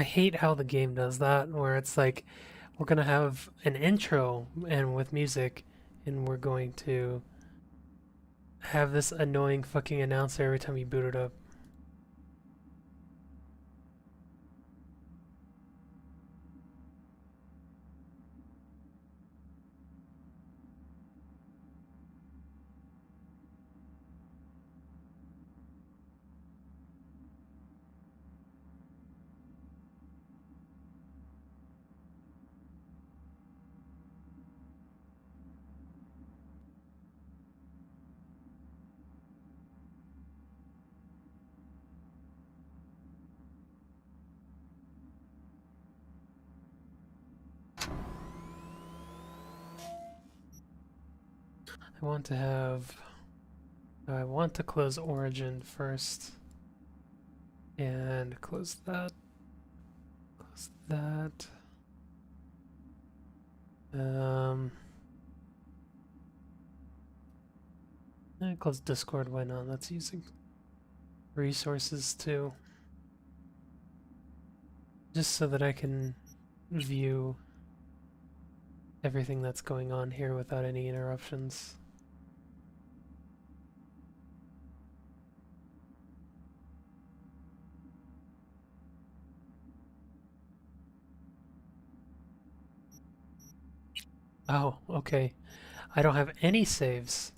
I hate how the game does that, where it's like we're gonna have an intro and with music, and we're going to have this annoying fucking announcer every time you boot it up. I want to have. I want to close Origin first, and close that. Close that. Um, close Discord. Why not? That's using resources too, just so that I can view everything that's going on here without any interruptions. Oh, okay. I don't have any saves,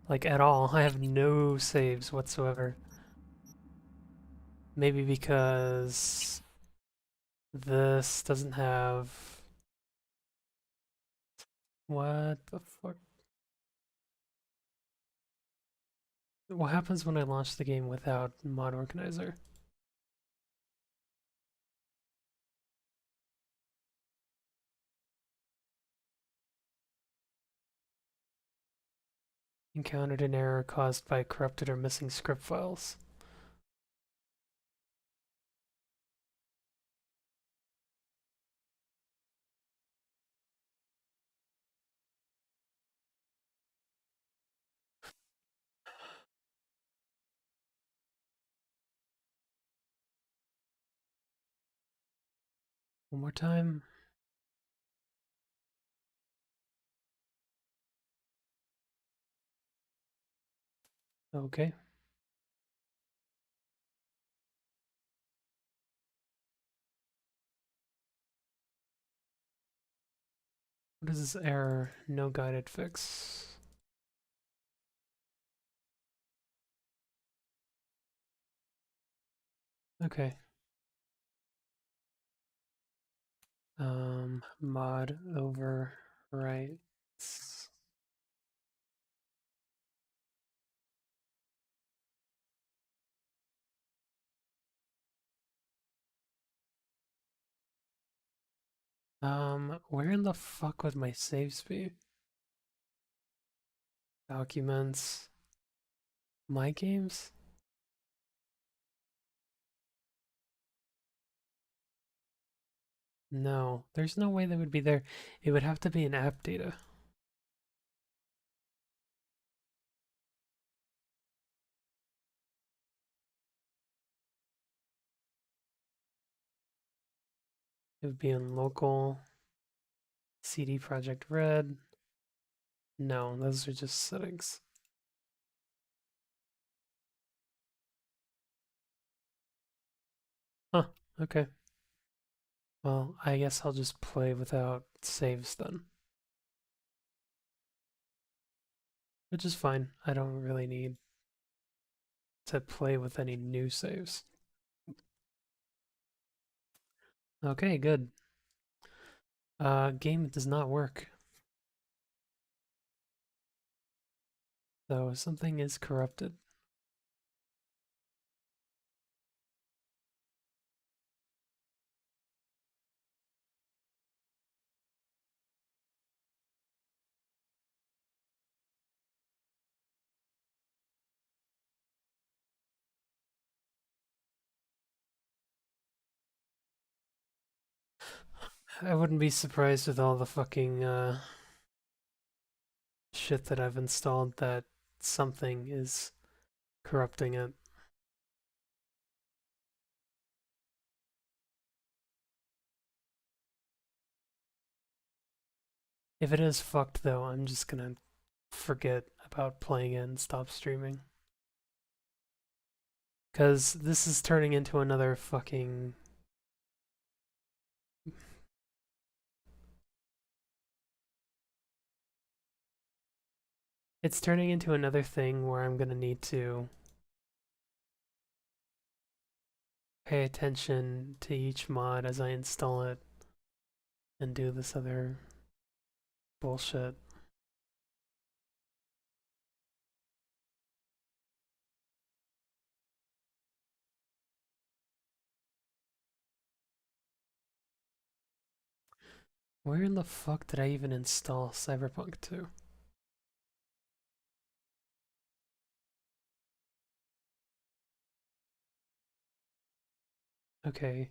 like at all. I have no saves whatsoever. Maybe because this doesn't have. What the fuck? What happens when I launch the game without mod organizer? Encountered an error caused by corrupted or missing script files. One more time. Okay. What is this error? No guided fix. Okay. Mod overwrites. Where in the fuck would my saves be? Documents. My games? No, there's no way they would be there. It would have to be in app data. It would be in local, CD Project Red. No, those are just settings. Huh, okay. Well, I guess I'll just play without saves then. Which is fine. I don't really need to play with any new saves. Okay, good. Game does not work. So something is corrupted. I wouldn't be surprised with all the fucking shit that I've installed that something is corrupting it. If it is fucked though, I'm just gonna forget about playing it and stop streaming. Cause this is turning into another fucking. It's turning into another thing where I'm gonna need to pay attention to each mod as I install it and do this other bullshit. Where in the fuck did I even install Cyberpunk 2? Okay,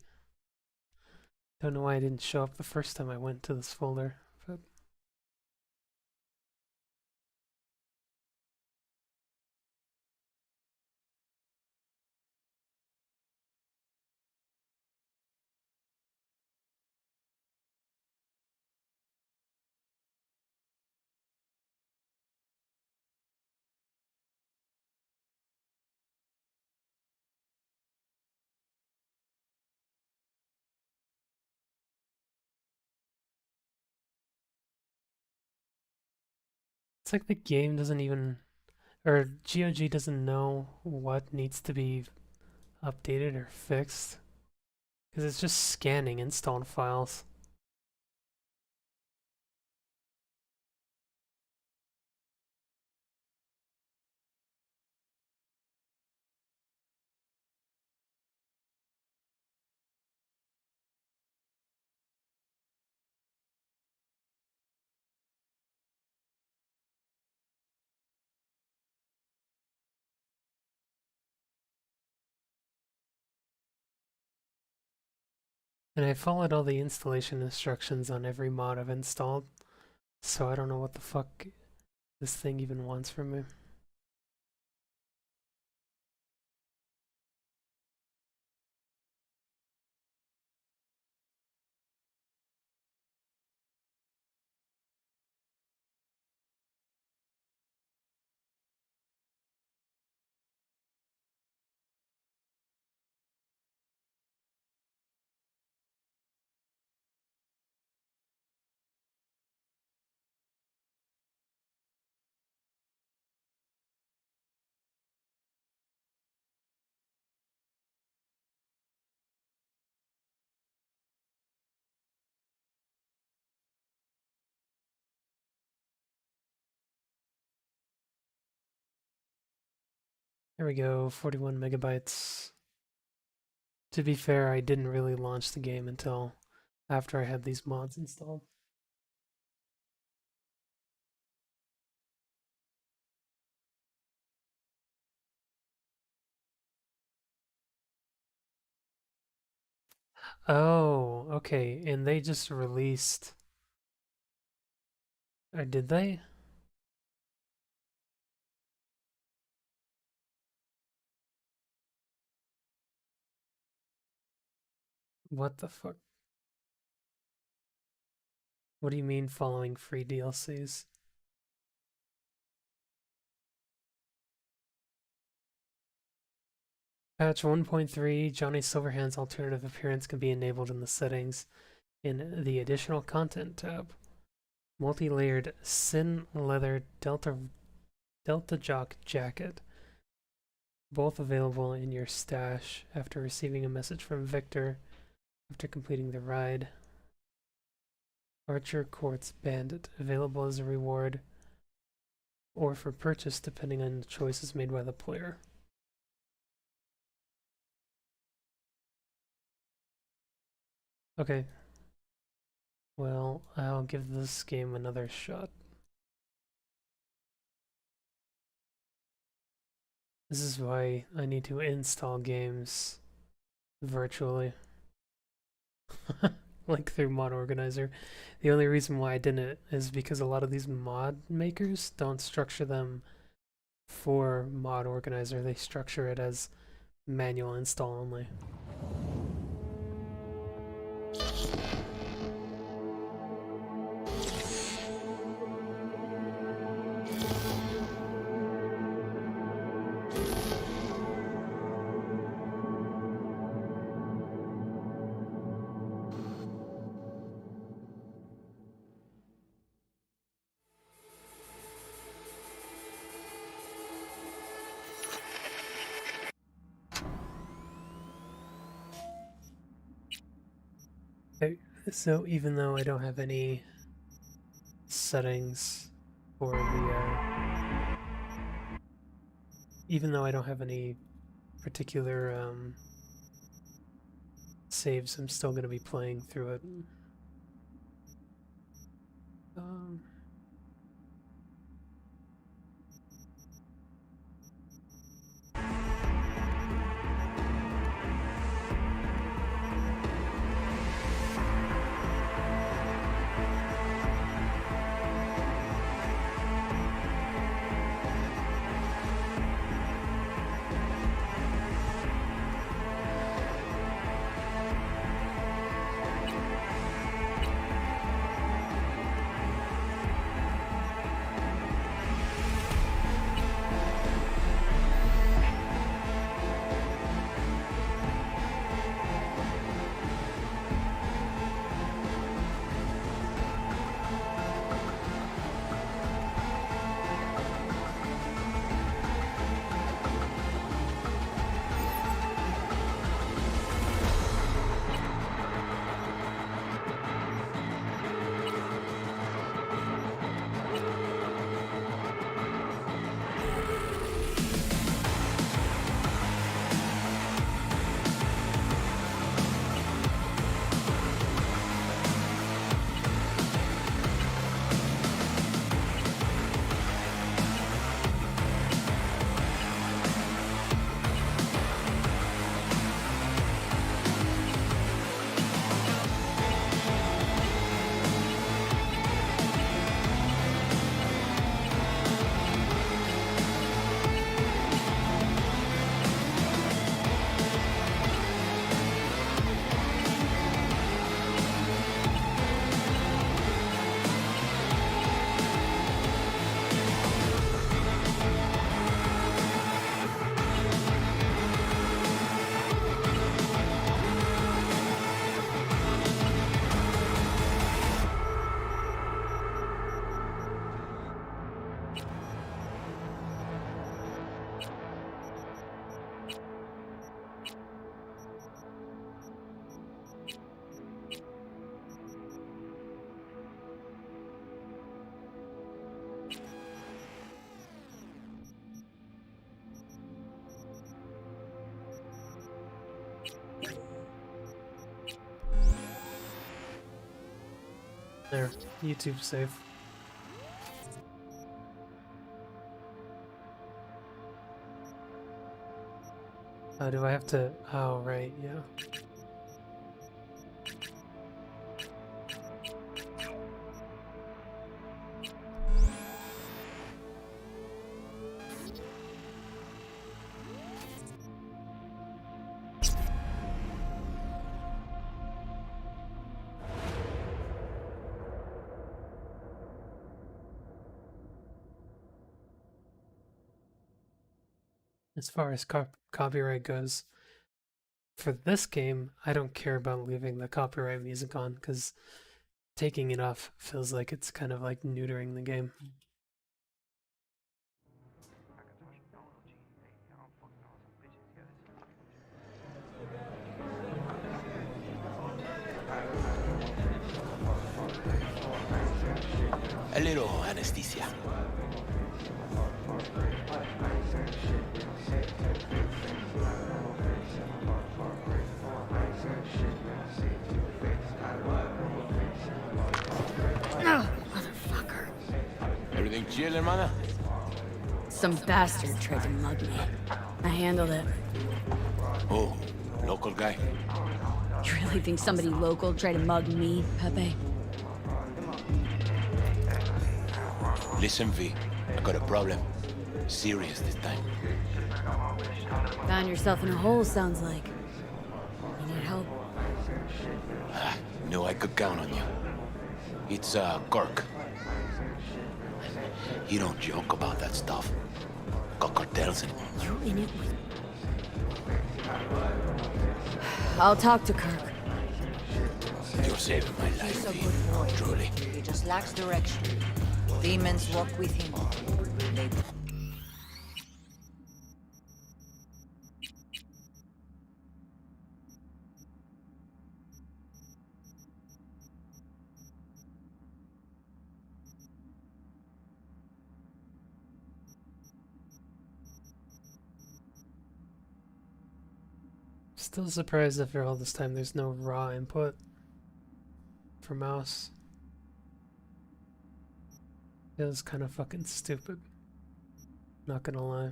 don't know why I didn't show up the first time I went to this folder, but it's like the game doesn't even, or GOG doesn't know what needs to be updated or fixed, because it's just scanning installed files. And I followed all the installation instructions on every mod I've installed, so I don't know what the fuck this thing even wants from me. There we go, 41 megabytes. To be fair, I didn't really launch the game until after I had these mods installed. Oh, okay, and they just released. Or did they? What the fuck? What do you mean following free DLCs? Patch 1.3 Johnny Silverhand's alternative appearance can be enabled in the settings in the additional content tab. Multi-layered Sin Leather Delta Jock jacket, both available in your stash after receiving a message from Victor after completing the ride. Archer Quartz Bandit, available as a reward or for purchase depending on the choices made by the player. Okay. Well, I'll give this game another shot. This is why I need to install games virtually. Like through Mod Organizer. The only reason why I didn't is because a lot of these mod makers don't structure them for Mod Organizer. They structure it as manual install only. So even though I don't have any settings for the, even though I don't have any particular saves, I'm still gonna be playing through it. Um, there, YouTube save. Do I have to? Oh, right, yeah. As far as copyright goes, for this game, I don't care about leaving the copyright music on because taking it off feels like it's kind of like neutering the game. A little anesthesia. Oh, motherfucker. Everything chill, hermana? Some bastard tried to mug me. I handled it. Oh, local guy. You really think somebody local tried to mug me, Pepe? Listen, V. I got a problem. Serious this time. Found yourself in a hole, sounds like. You need help? Knew I could count on you. It's, Kirk. He don't joke about that stuff. Got cartels in it. You in it with... I'll talk to Kirk. You're saving my life, He's a V. good boy. Truly. He just lacks direction. Demons walk with him. They... Still surprised after all this time there's no raw input for mouse. Feels kind of fucking stupid. Not gonna lie.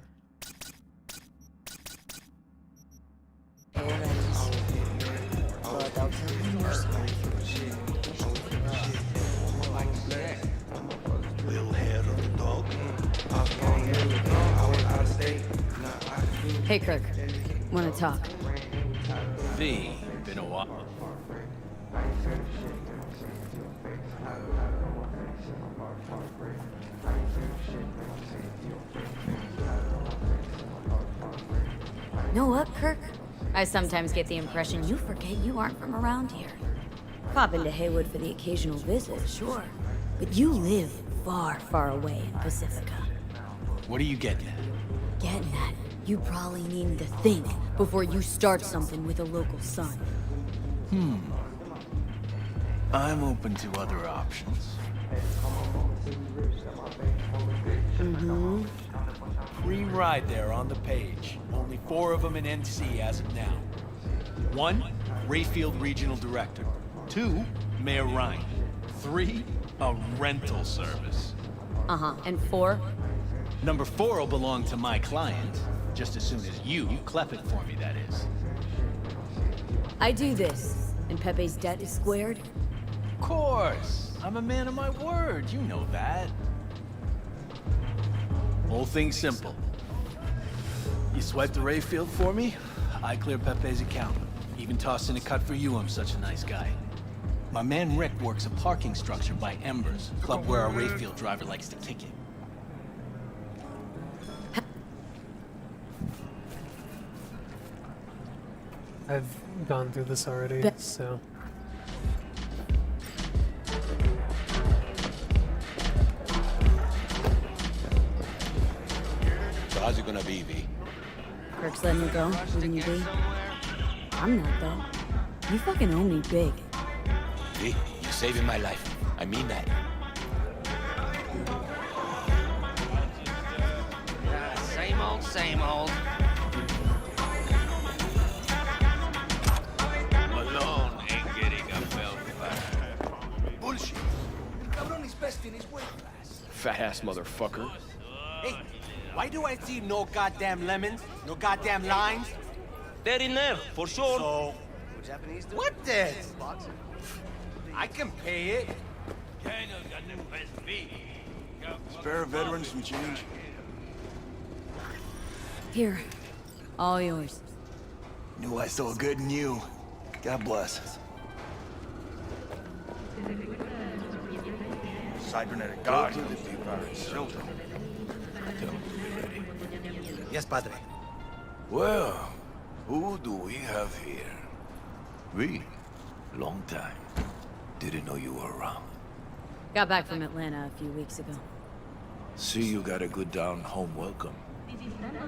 Hey, Kirk. Wanna talk? V, been a while. Know what, Kirk? I sometimes get the impression you forget you aren't from around here. Pop into Haywood for the occasional visit, sure. But you live far, far away in Pacifica. What are you getting at? Getting at, you probably need to think before you start something with a local son. I'm open to other options. Free ride there on the page. Only 4 of them in NC as of now. 1, Rayfield Regional Director. 2, Mayor Ryan. 3, a rental service. And 4? Number 4 will belong to my client, just as soon as you clep it for me, that is. I do this, and Pepe's debt is squared. Of course! I'm a man of my word, you know that. Whole thing's simple. You swipe the Rayfield for me, I clear Pepe's account. Even toss in a cut for you, I'm such a nice guy. My man Rick works a parking structure by Embers, club where our Rayfield driver likes to kick it. I've gone through this already, so... So how's it gonna be, V? Kirk's letting you go, leaving you be. I'm not, though. You fucking owe me big. V, you're saving my life. I mean that. Same old, same old. Malone ain't getting a belt back. Bullshit. Cabron is best in his weight class. Fat-ass motherfucker. Hey, why do I see no goddamn lemons? No goddamn limes? They're in there, for sure. So, what this? I can pay it. Spare a veteran some change. Here. All yours. Knew I saw good in you. God bless. Cybernetic God. Yes, padre. Well, who do we have here? We. Long time. Didn't know you were around. Got back from Atlanta a few weeks ago. See you got a good down-home welcome.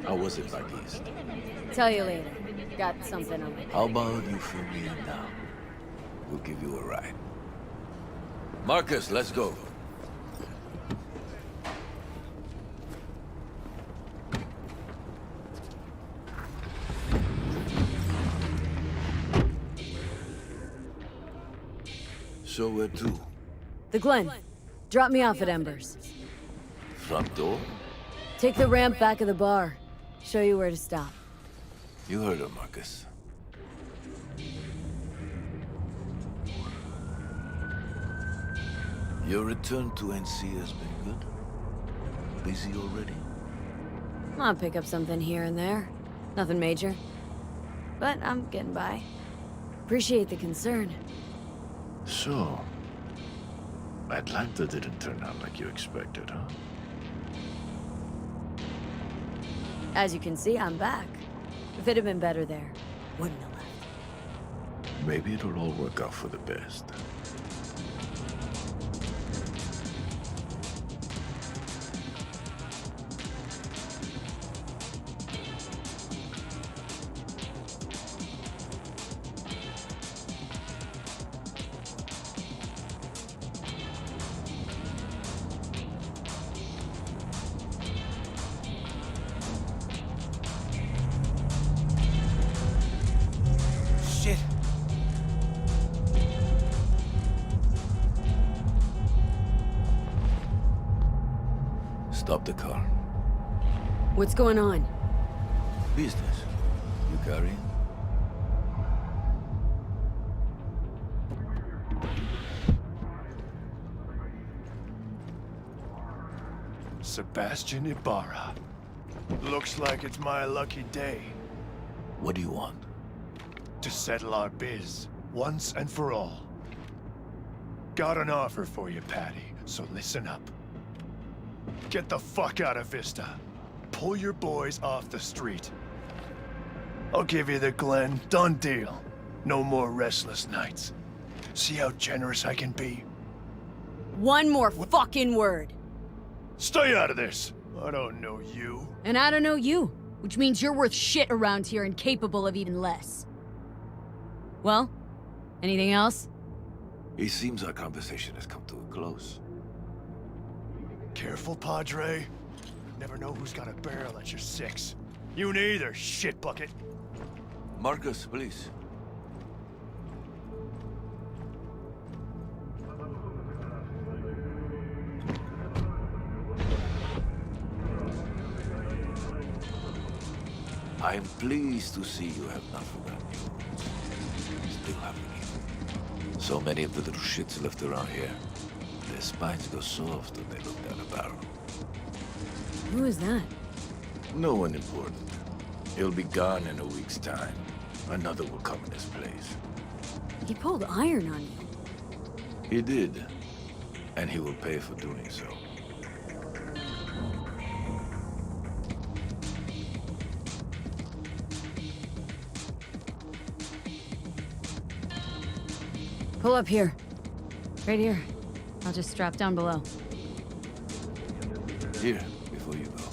How was it back east? Tell you later. Got something on it. How about you fill me in now? We'll give you a ride. Marcus, let's go. So where to? The Glen. Drop me off at Embers. Front door? Take the ramp back of the bar. Show you where to stop. You heard her, Marcus. Your return to NC has been good? Busy already? I'll pick up something here and there. Nothing major. But I'm getting by. Appreciate the concern. So, Atlanta didn't turn out like you expected, huh? As you can see, I'm back. If it had been better there, wouldn't have left. Maybe it'll all work out for the best. Stop the car. What's going on? Business. You carrying? Sebastian Ibarra. Looks like it's my lucky day What do you want? to settle our biz once and for all. Got an offer for you, Patty, so listen up. Get the fuck out of Vista. Pull your boys off the street. I'll give you the Glen. Done deal. No more restless nights. See how generous I can be? One more fucking word. Stay out of this. I don't know you. And I don't know you, which means you're worth shit around here and capable of even less. Well, anything else? It seems our conversation has come to a close. Careful, Padre. Never know who's got a barrel at your six. You neither, shit bucket. Marcus, please. I am pleased to see you have not forgotten your roots. Still happening. So many of the little shits left around here. Their spines go soft when they look down a barrel. Who is that? No one important. He'll be gone in a week's time. Another will come in his place. He pulled iron on you. He did. And he will pay for doing so. Pull up here. Right here. I'll just strap down below. Here, before you go.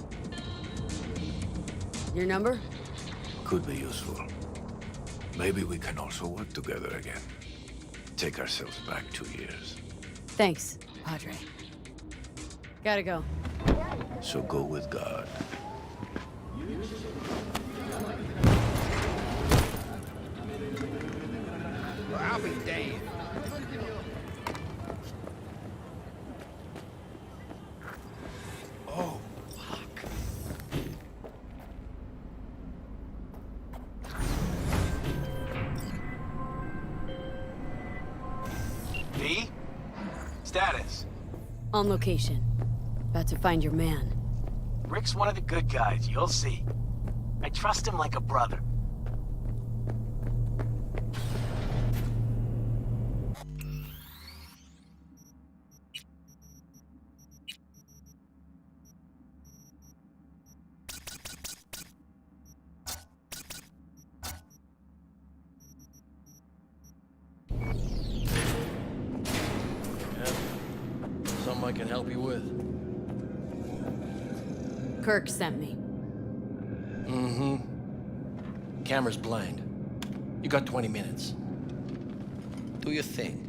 Your number? Could be useful. Maybe we can also work together again. Take ourselves back 2 years. Thanks, Padre. Gotta go. So go with God. Well, I'll be damned. Oh, fuck. V? Status? On location. About to find your man. Rick's one of the good guys, you'll see. I trust him like a brother. Something I can help you with. Kirk sent me. Mm-hmm. Camera's blind. You got 20 minutes. Do your thing.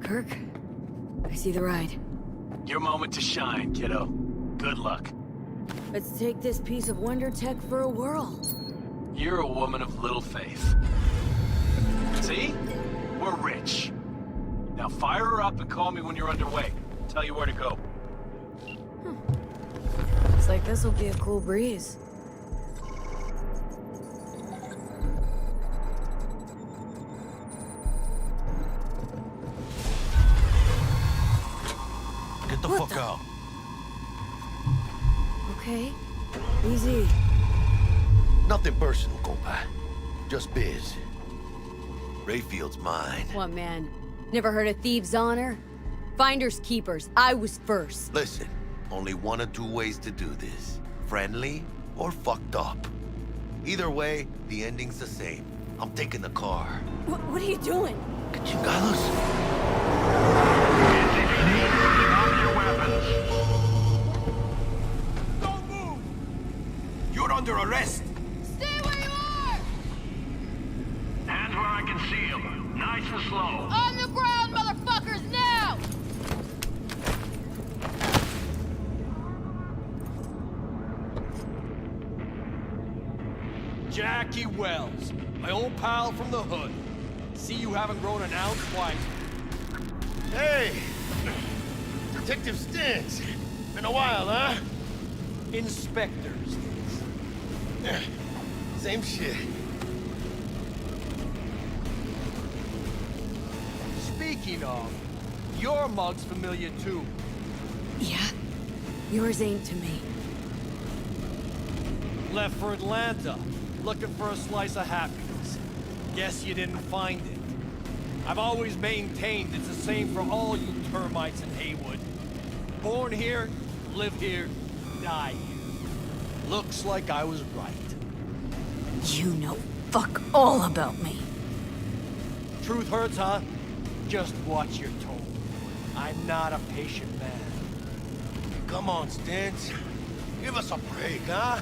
Kirk, I see the ride. Your moment to shine, kiddo. Good luck. Let's take this piece of wonder tech for a whirl. You're a woman of little faith. See? We're rich. Now fire her up and call me when you're underway. Tell you where to go. Looks like this'll be a cool breeze. Get the fuck out. Okay. Easy. Nothing personal, compa. Just biz. Rayfield's mine. What, man? Never heard of thieves' honor? Finders keepers. I was first. Listen, only one or two ways to do this. Friendly or fucked up. Either way, the ending's the same. I'm taking the car. What are you doing? Que chingados? Don't move! You're under arrest! Stay where you are! Hands where I can see them. Nice and slow. On the ground, motherfuckers, now! Jackie Wells, my old pal from the hood. See you haven't grown an ounce wiser. Hey! Detective Stintz. Been a while, huh? Inspector Stintz. Same shit. Speaking of, your mug's familiar too. Yeah? Yours ain't to me. Left for Atlanta, looking for a slice of happiness. Guess you didn't find it. I've always maintained it's the same for all you termites in Haywood. Born here, live here, die here. Looks like I was right. You know fuck all about me. Truth hurts, huh? Just watch your tone. I'm not a patient man. Come on, Stintz. Give us a break, huh?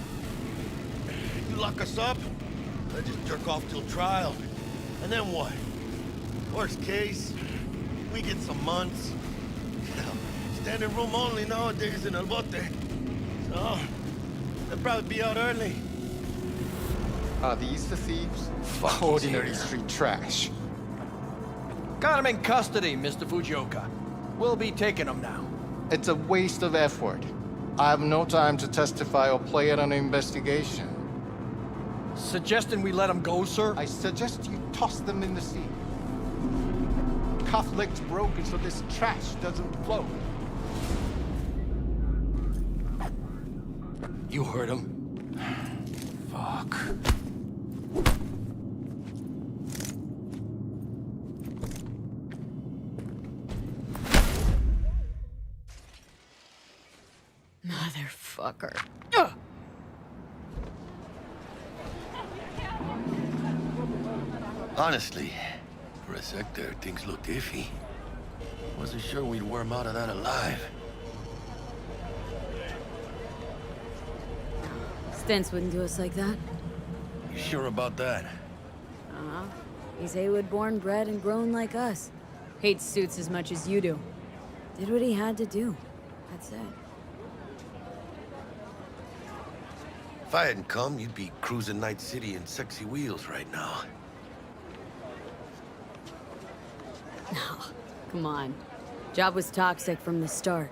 You lock us up, I just jerk off till trial. And then what? Worst case, we get some months. Standing room only nowadays in El Bote. So, they'll probably be out early. Are these the thieves? Fuck, Ordinary street trash. Got him in custody, Mr. Fujioka. We'll be taking him now. It's a waste of effort. I have no time to testify or play at an investigation. Suggesting we let him go, sir? I suggest you toss them in the sea. Cuff leg's broken so this trash doesn't float. You heard him. Fuck. Motherfucker. Honestly, for a sec there, things looked iffy. Wasn't sure we'd worm out of that alive. Stintz wouldn't do us like that. You sure about that? Uh-huh. He's Haywood born, bred, and grown like us. Hates suits as much as you do. Did what he had to do. That's it. If I hadn't come, you'd be cruising Night City in sexy wheels right now. No, come on. Job was toxic from the start.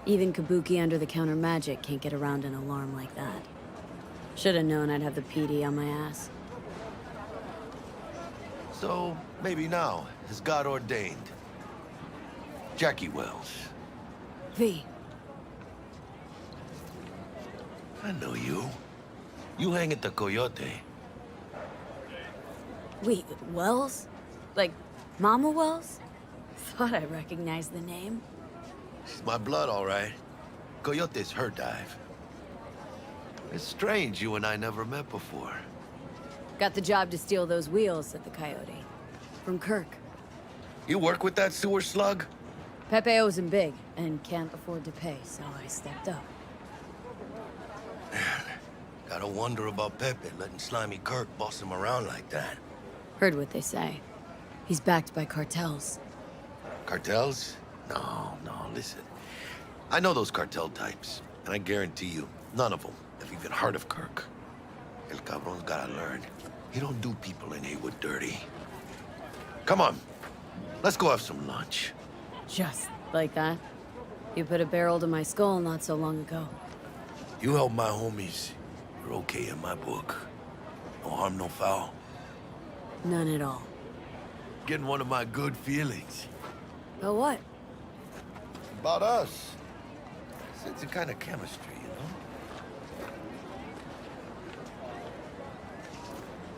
Even Kabuki under-the-counter magic can't get around an alarm like that. Should've known I'd have the PD on my ass. So, maybe now, as God ordained. Jackie Wells. V. I know you. You hang at the Coyote. Wait, Wells? Like, Mama Wells? Thought I recognized the name. She's my blood, all right. Coyote's her dive. It's strange you and I never met before. Got the job to steal those wheels at the Coyote. From Kirk. You work with that sewer slug? Pepe owes him big, and can't afford to pay, so I stepped up. Gotta wonder about Pepe letting slimy Kirk boss him around like that. Heard what they say. He's backed by cartels. Cartels? No, listen. I know those cartel types, and I guarantee you, none of them have even heard of Kirk. El Cabron's gotta learn. He don't do people in Haywood dirty. Come on, let's go have some lunch. Just like that? You put a barrel to my skull not so long ago. You help my homies, you're okay in my book. No harm, no foul. None at all. Getting one of my good feelings. But what? About us. It's a kind of chemistry, you know?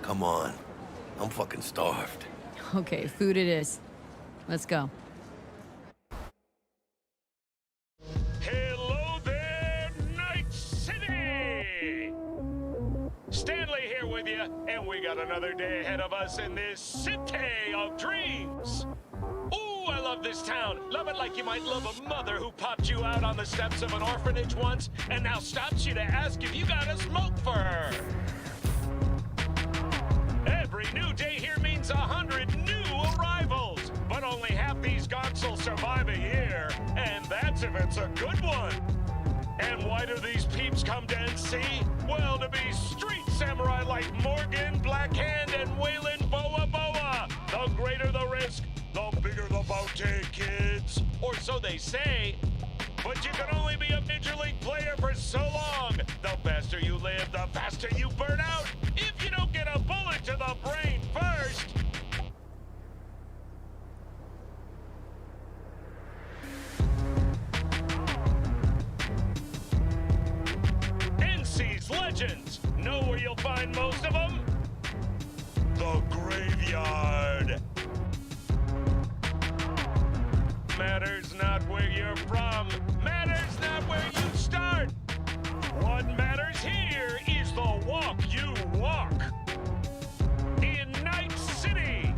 Come on. I'm fucking starved. Okay, food it is. Let's go. Hello there, Night City! Stanley here with you, and we got another day ahead of us in this city of dreams. Ooh, I love this town. Love it like you might love a mother who popped you out on the steps of an orphanage once and now stops you to ask if you got a smoke for her. Every new day here means 100 new arrivals, but only half these gonks will survive a year, and that's if it's a good one. And why do these peeps come to NC? Well, to be street samurai like Morgan, Blackhand, and Waylon Boa Boa. The greater the risk, the bigger the bounty, kid. kids. Or so they say. But you can only be a Major League player for so long. The faster you live, the faster you burn out. If you don't get a bullet to the brain first. NC's Legends. Know where you'll find most of them? The graveyard. Matters not where you're from. Matters not where you start. What matters here is the walk you walk. In Night City.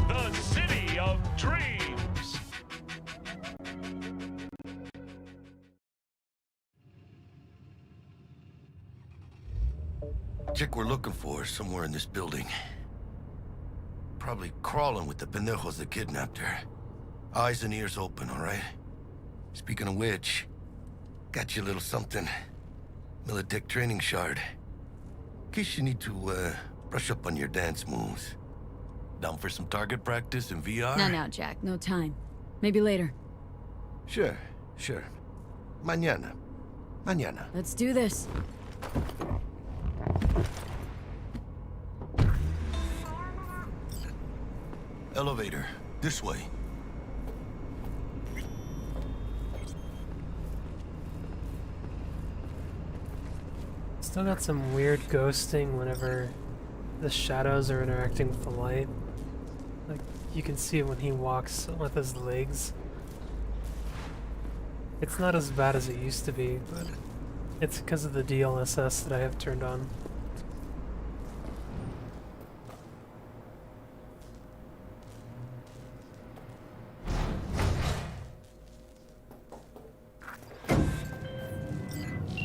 The city of dreams. Chick we're looking for is somewhere in this building. Probably crawling with the pendejos that kidnapped her. Eyes and ears open, all right? Speaking of which, got you a little something. Militech training shard. In case you need to, brush up on your dance moves. Down for some target practice in VR? Not now, Jack. No time. Maybe later. Sure. Mañana. Let's do this. Elevator. This way. Still got some weird ghosting whenever the shadows are interacting with the light. Like, you can see it when he walks with his legs. It's not as bad as it used to be, but it's because of the DLSS that I have turned on.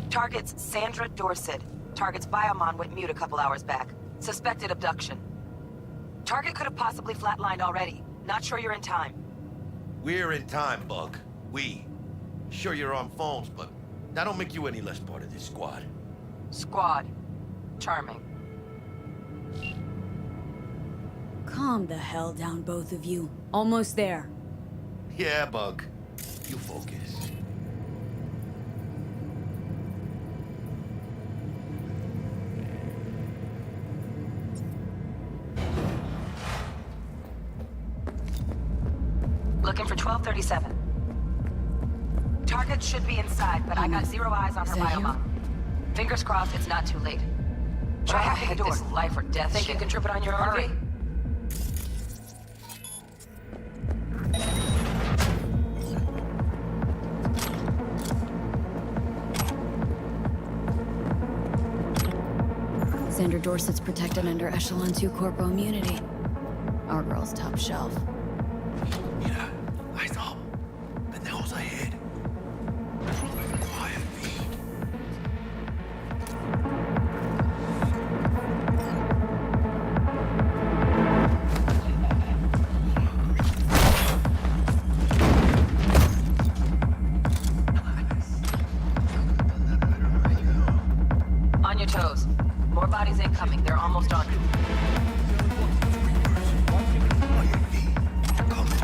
Target's Sandra Dorset. Target's biomon went mute a couple hours back. Suspected abduction. Target could have possibly flatlined already. Not sure you're in time. We're in time, Bug. We. Sure you're on phones, but that don't make you any less part of this squad. Squad. Charming. Calm the hell down, both of you. Almost there. Yeah, Bug. You focus. Looking for 1237. Target should be inside, but I got zero eyes on her biomon. Fingers crossed it's not too late. Try hacking the door. Life or death. Think you can trip it on your RV? Sandra Dorset's protected under Echelon 2 Corpo immunity. Our girl's top shelf. Mira, eyes up. Pendejos ahead. Quiet, V. On your toes. More bodies incoming. They're almost on you. Coming.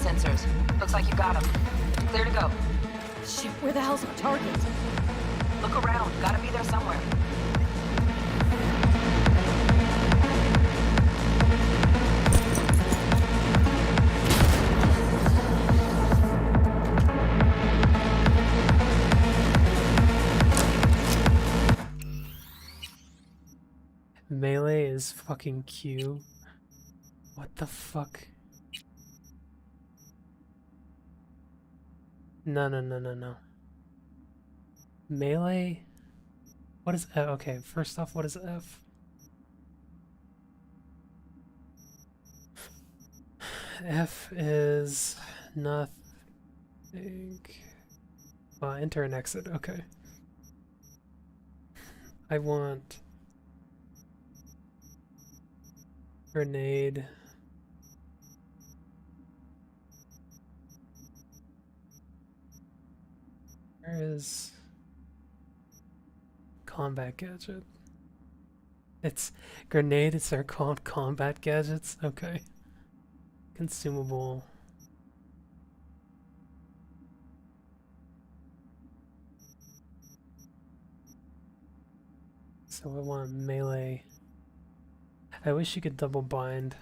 sensors. Looks like you got them. Clear to go. Shit, where the hell's our target? Look around. Gotta be there somewhere. Melee is fucking Q. What the fuck? No. Melee? What is F? Okay, first off, what is F? F is nothing. Enter and exit, okay. I want grenade. Where is combat gadget? It's grenade, it's our combat gadgets? Okay. Consumable. So I want melee. I wish you could double bind.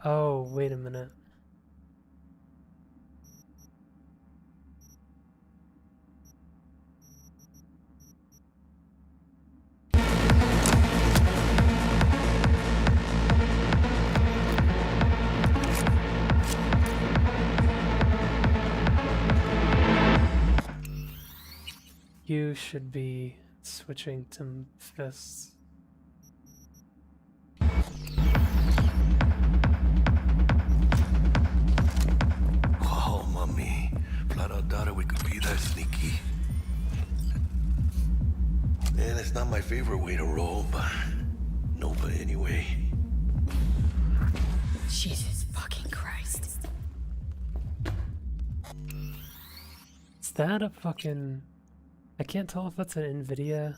Oh, wait a minute. You should be switching to fists. Oh, mommy. Flat out doubted we could be that sneaky. Man, it's not my favorite way to roll, but Nova anyway. Jesus fucking Christ. Is that a fucking... I can't tell if that's an NVIDIA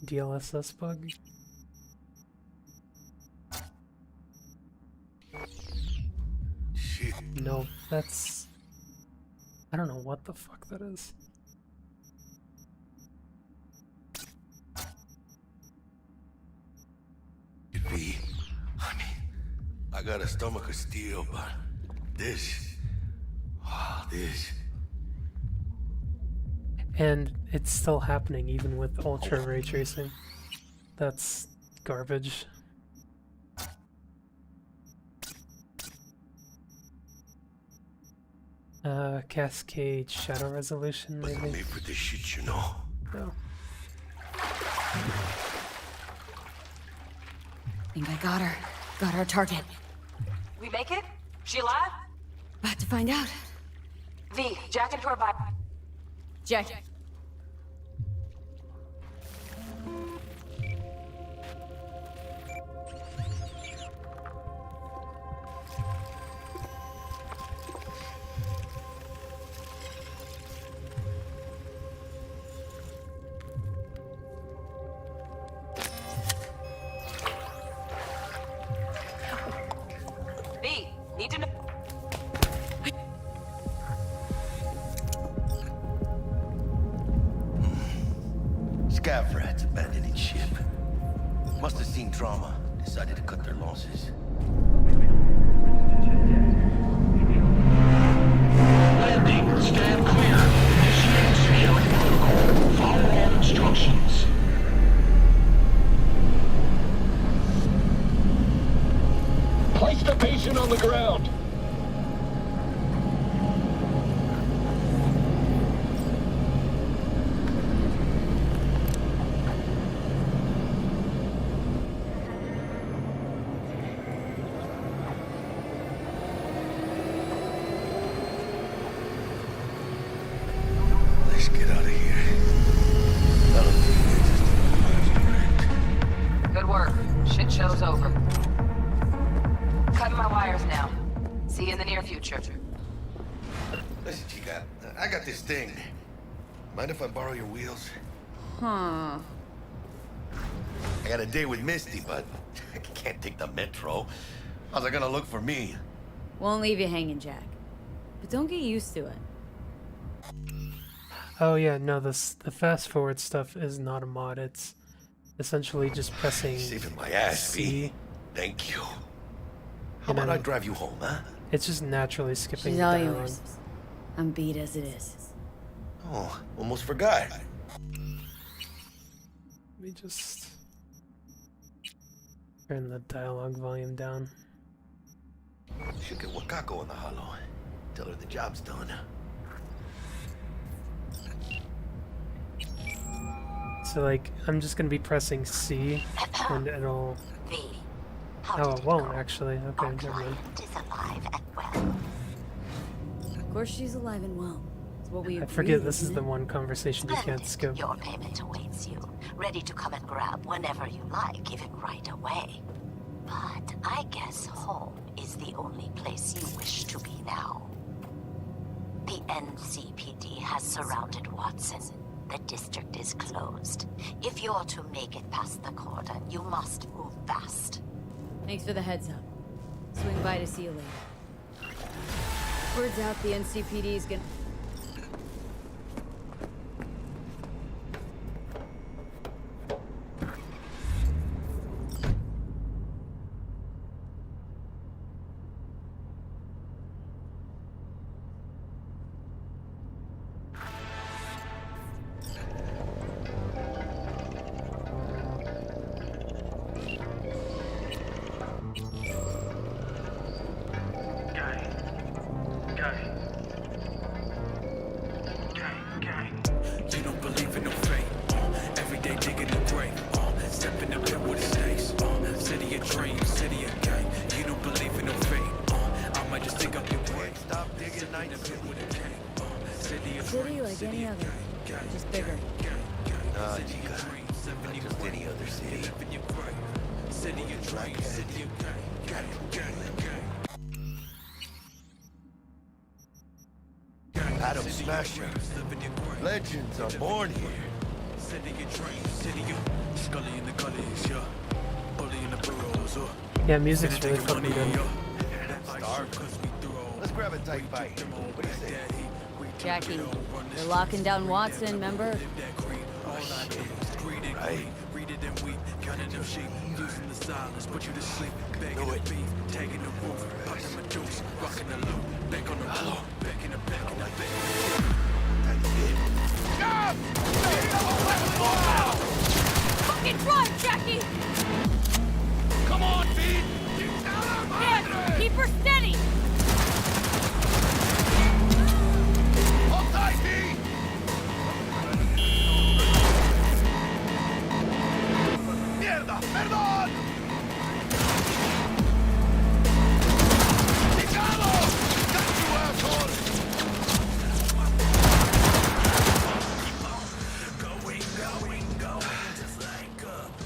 DLSS bug. Shit. No, that's... I don't know what the fuck that is. Could be. I mean, I got a stomach of steel, but this... this... And it's still happening even with ultra ray tracing. That's garbage. Cascade shadow resolution maybe? Wasn't made for this shit, you know. No. Think I got her. Got our target. We make it? She alive? About to find out. V, jack into her body. Jack. V, need to know. Scav rats abandoning ship. Must have seen trauma. Decided to cut their losses. Landing, stand clear. Initiate security protocol. Follow all instructions. Place the patient on the ground. Let's get out of here. I don't think Good work. Shit show's over. Cutting my wires now. See you in the near future. Listen, Chica, I got this thing. Mind if I borrow your wheels? Huh. I got a date with Misty, but I can't take the metro. How's it gonna look for me? Won't leave you hanging, Jack. But don't get used to it. Oh yeah, no, the fast forward stuff is not a mod. It's essentially just pressing Saving my ass, C. V. Thank you. How about I drive you home, huh? It's just naturally skipping She's all down. yours. I'm beat as it is. Oh, almost forgot. Let me just turn the dialogue volume down. Should get Wakako in the hollow. Tell her the job's done. So like, I'm just gonna be pressing C, and it'll. Oh, it won't actually. Okay, never mind. Of course she's alive and well. It's what we I agreed, forget this is isn't the it? one conversation you can't skip. Your payment awaits you, ready to come and grab whenever you like, even right away. But I guess home is the only place you wish to be now. The NCPD has surrounded Watson. The district is closed. If you're to make it past the cordon, you must move fast. Thanks for the heads up. Swing by to see you later. Word's out, the NCPD's gonna... You don't believe in no fate. Every day digging the grave. Stepping up here with the snakes. City of dreams, city of gang. You don't believe in no fate. I might just dig up your grave. Stop digging night with a gang. City of City like any other, just bigger. Nah, chica. Not just any other city. City of dreams, city of gang. Adam Smasher. Legends are born here. City of dreams, city of Scully in the gullies, yeah. Bully in the burrows, Yeah, music's really fucking good. Let's grab a tight bite. What do you say? Jackie, they're locking down Watson, remember? Right. Read it and weep, counting them sheep, using the silence, put you to sleep, begging the beef, tagging the roof, popping my juice, rocking the loop, back on the floor, back in the back in the back. Fucking drive, Jackie! Come on, Pete! Yes, keep her steady! Hold tight, Pete! ¡Mierda! ¡Perdón! ¡Picado! ¡Got you, asshole!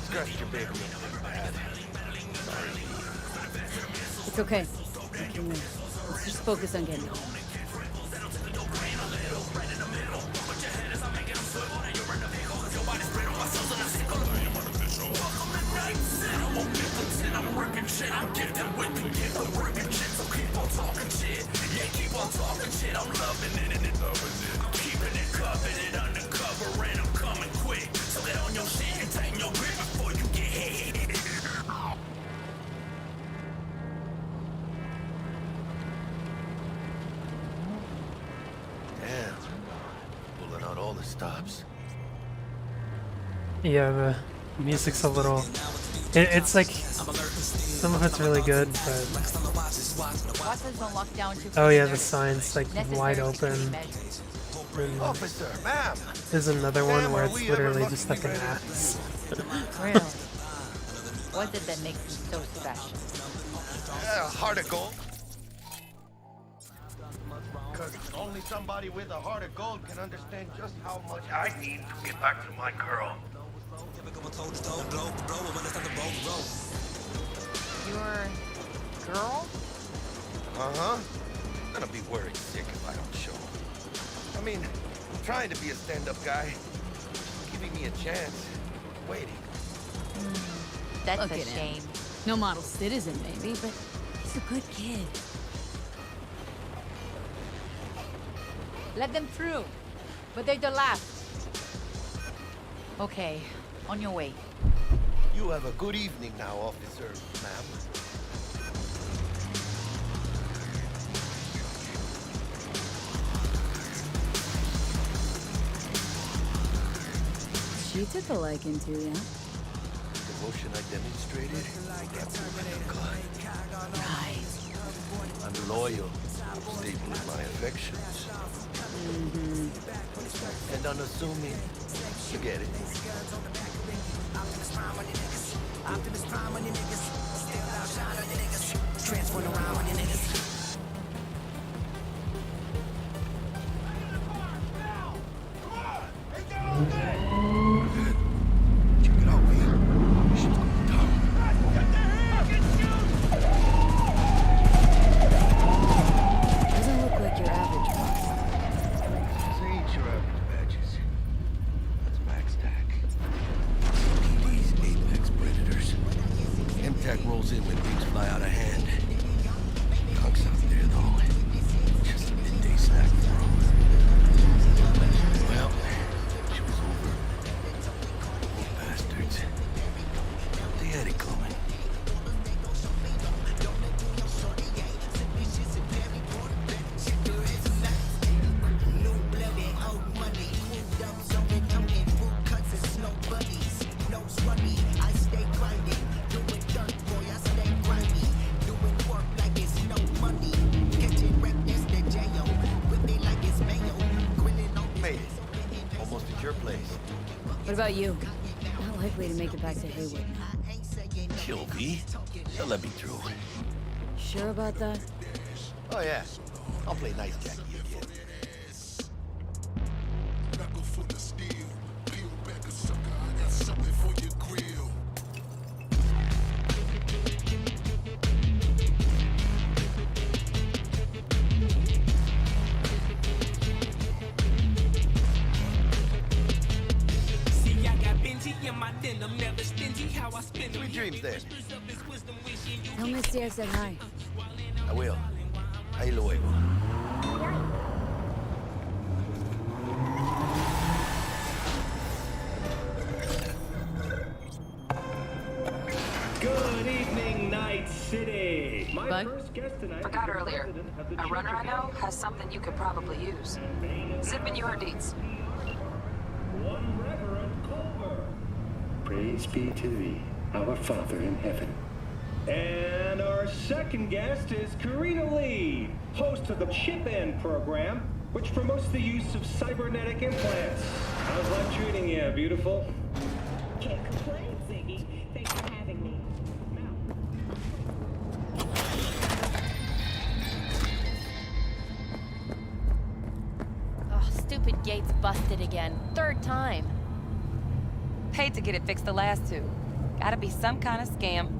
Scratch your big bad. It's okay. I can win. Let's just focus on getting home. Damn. Pulling out all the stops. Yeah, the music's a little. It's like some of it's really good, but Watson's on lockdown too. oh yeah, the sign's like wide open. And Officer, ma'am. there's another one Ma'am, where are it's we ever literally lucky just to like an get in? ass. Really? What did that make him so special? Heart of gold. Because only somebody with a heart of gold can understand just how much I need to get back to my girl. Your girl? Uh-huh. I'm gonna be worried sick if I don't show. I mean, I'm trying to be a stand-up guy. Giving me a chance. Waiting. That's Look a at him. shame. No model citizen, maybe, but he's a good kid. Let them through. But they're the last. Okay, on your way. You have a good evening now, officer, ma'am. She took a liking to you. Devotion I demonstrated. Right. I'm loyal, stable in my affections. And unassuming. Forget it. Doesn't look like your average boss. This ain't your average badges. That's max tac. CPD's apex predators. MTAC rolls in when things fly out of hand. Punk's out there, though. Just a midday snack for 'em. Well, she was over. Old bastards. They had it coming. Made it. Almost at your place. What about you? Not likely to make it back to Haywood now. Kill V. They'll let me through. Sure about that? Oh yeah. I'll play nice Jackie again. Sweet dreams then. Tell Misty I said hi. I will. Ahí luego. Good evening, Night City. My Bud? first guest tonight. Forgot earlier. A runner I know has something you could probably use. Zipping your deeds. One Reverend Culver. Praise be to thee, our Father in heaven. And our second guest is Karina Lee, host of the Chip In program, which promotes the use of cybernetic implants. How's life treating you, beautiful? Can't complain, Ziggy. Thanks for having me. Oh, stupid gate's busted again. Third time. Paid to get it fixed the last two. Gotta be some kind of scam.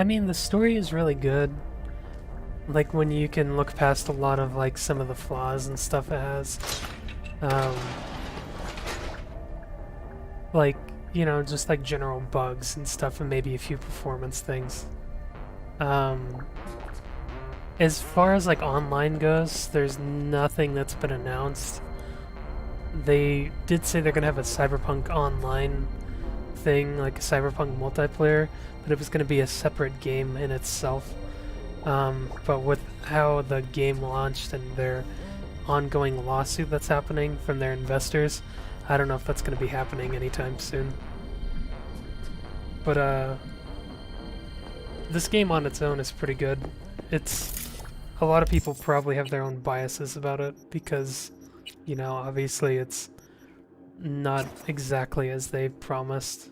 I mean, the story is really good. Like, when you can look past a lot of, like, some of the flaws and stuff it has. Like, you know, just, like, general bugs and stuff, and maybe a few performance things. As far as, like, online goes, there's nothing that's been announced. They did say they're gonna have a Cyberpunk online thing, like a Cyberpunk multiplayer, but it was going to be a separate game in itself. But with how the game launched and their ongoing lawsuit that's happening from their investors, I don't know if that's going to be happening anytime soon. But this game on its own is pretty good. It's a lot of people probably have their own biases about it because, you know, obviously it's not exactly as they promised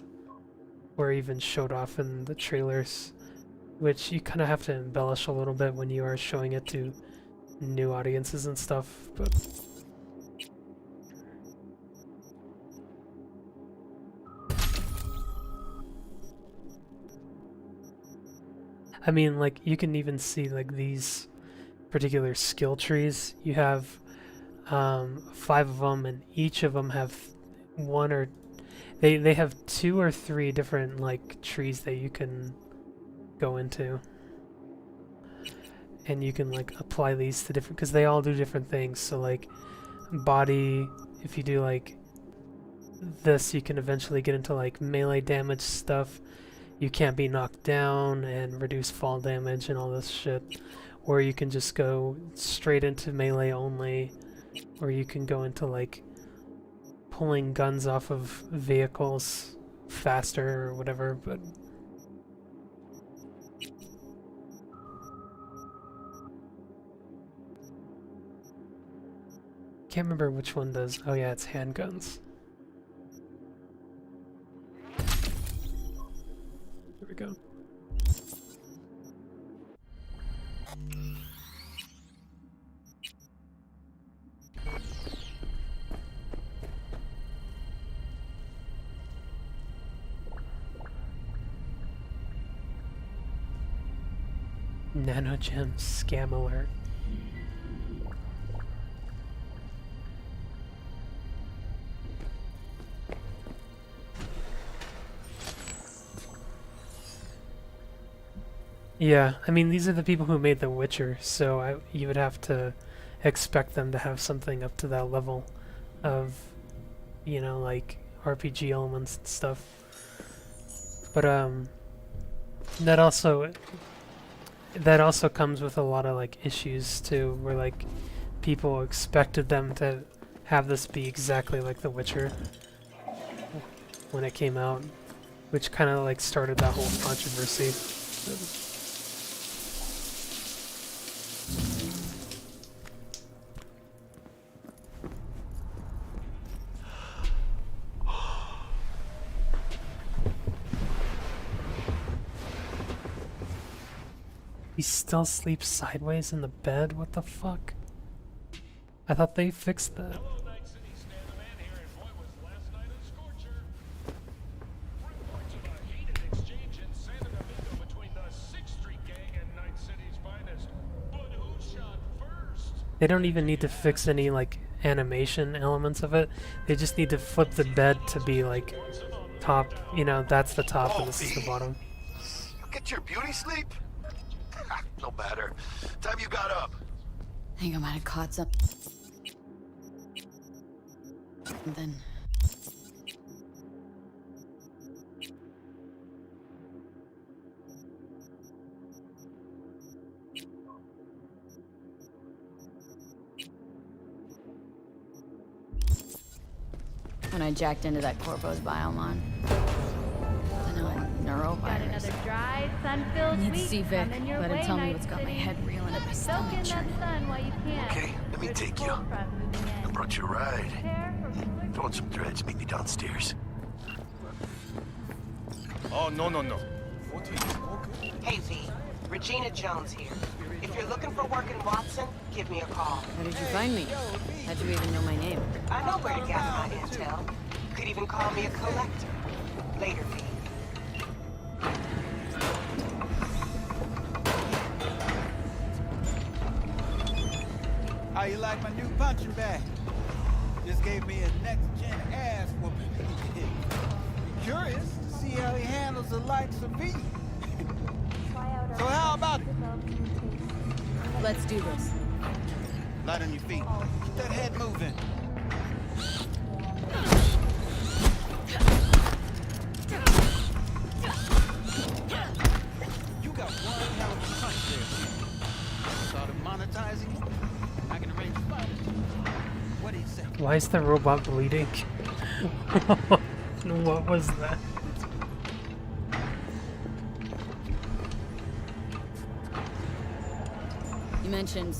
or even showed off in the trailers, which you kind of have to embellish a little bit when you are showing it to new audiences and stuff, but I mean, like, you can even see, like, these particular skill trees. You have 5 of them, and each of them have one or... They have 2 or 3 different, like, trees that you can go into. And you can, like, apply these to different... Because they all do different things. So, like, body, if you do, like, this, you can eventually get into, like, melee damage stuff. You can't be knocked down and reduce fall damage and all this shit. Or you can just go straight into melee only. Or you can go into like pulling guns off of vehicles faster or whatever, but can't remember which one does. Oh yeah, it's handguns. There we go. Nanogem scam alert. Yeah, I mean, these are the people who made The Witcher, so you would have to expect them to have something up to that level of, you know, like RPG elements and stuff. But that also comes with a lot of like issues too, where like people expected them to have this be exactly like The Witcher when it came out, which kind of like started that whole controversy. He still sleeps sideways in the bed? What the fuck? I thought they fixed that. They don't even need to fix any like animation elements of it. They just need to flip the bed to be like top, you know, that's the top and this is the bottom. You get your beauty sleep? No matter. Time you got up. I think I might have caught something. When I jacked into that Corpo's biomon. Got another dry, sun-filled Need week C-Vic. coming your Let way, him tell me Night what's got my City. head reeling at my Soak stomach in that churning. sun while you can. Okay, let me take you. I brought you a ride. Throwing some threads, meet me downstairs. Oh, no. Hey, V. Regina Jones here. If you're looking for work in Watson, give me a call. How did you find me? How'd you even know my name? I know where to gather my intel. Could even call me a collector. Later, V. How you like my new punching bag? Just gave me a next-gen ass whooping. Curious to see how he handles the likes of me. So how about it? Let's do this. Light on your feet. Get that head moving. You got one hell of a punch there. Started monetizing it. I can arrange fighters. What do you say? Why is the robot bleeding? What was that? You mentioned...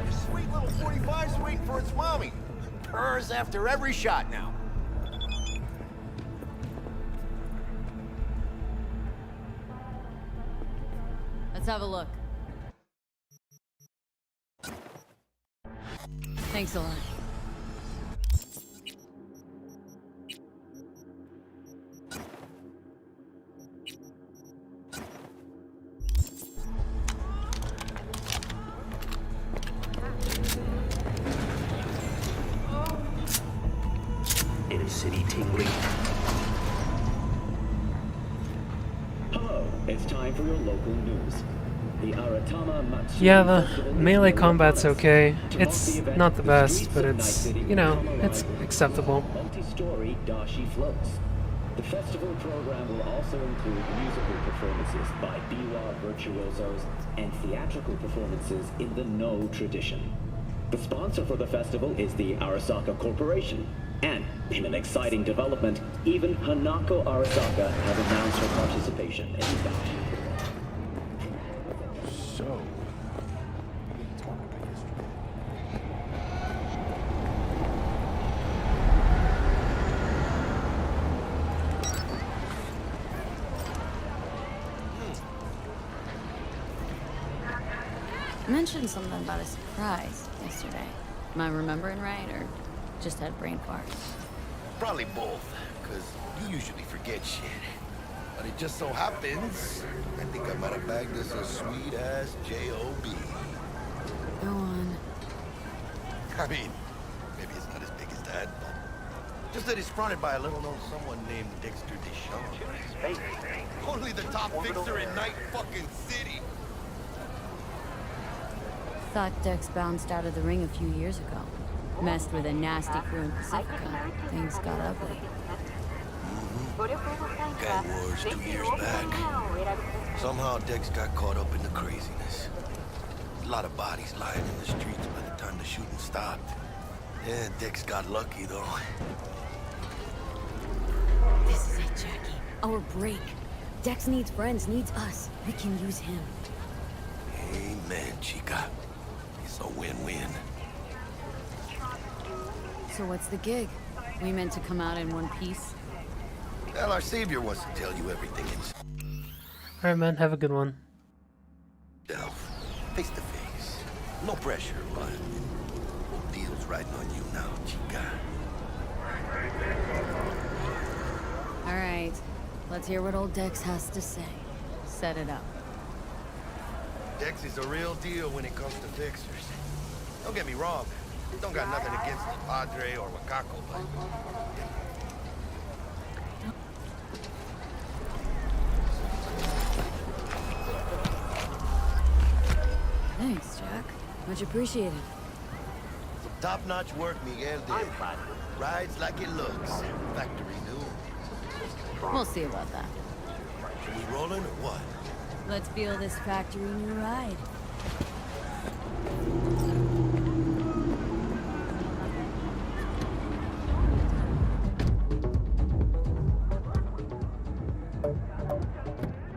This sweet little 45's waiting for its mommy. Purrs after every shot now. Let's have a look. Thanks a lot. Inner city tingling. Hello, it's time for your local news. The Aratama Matsuri Yeah, the Festival melee is now combat's upon us. okay. To mark It's the event, not the best, streets but of Night it's, City you know, will it's come alive with acceptable. multi-story dashi floats. The festival program will also include musical performances by biwa virtuosos and theatrical performances in the No tradition. The sponsor for the festival is the Arasaka Corporation. And, in an exciting development, even Hanako Arasaka has announced her participation in the dashi. So, You mentioned something about a surprise yesterday. Am I remembering right, or just had brain farts? Probably both, because you usually forget shit. But it just so happens, I think I might have bagged us a sweet-ass J.O.B. Go on. I mean, maybe it's not as big as that, but just that it's fronted by a little-known someone named Dexter Deschamps. Only the top fixer in Night fucking City. Thought Dex bounced out of the ring a few years ago. Messed with a nasty crew in Pacifica. Things got ugly. Gang wars 2 years back. Somehow Dex got caught up in the craziness. A lot of bodies lying in the streets by the time the shooting stopped. Yeah, Dex got lucky though. This is it, Jackie. Our break. Dex needs friends, needs us. We can use him. Amen, chica. It's a win-win. So what's the gig? We meant to come out in one piece? Well, our savior wants to tell you everything Alright, man, have a good one. himself, face to face. No pressure, but deal's riding on you now, chica. Alright. Let's hear what old Dex has to say. Set it up. Dex is a real deal when it comes to fixers. Don't get me wrong. Don't got nothing against the Padre or Wakako, but... Thanks, Jack. Much appreciated. Top-notch work Miguel did. Rides like it looks. Factory new. We'll see about that. Are we rolling or what? Let's feel this factory new ride.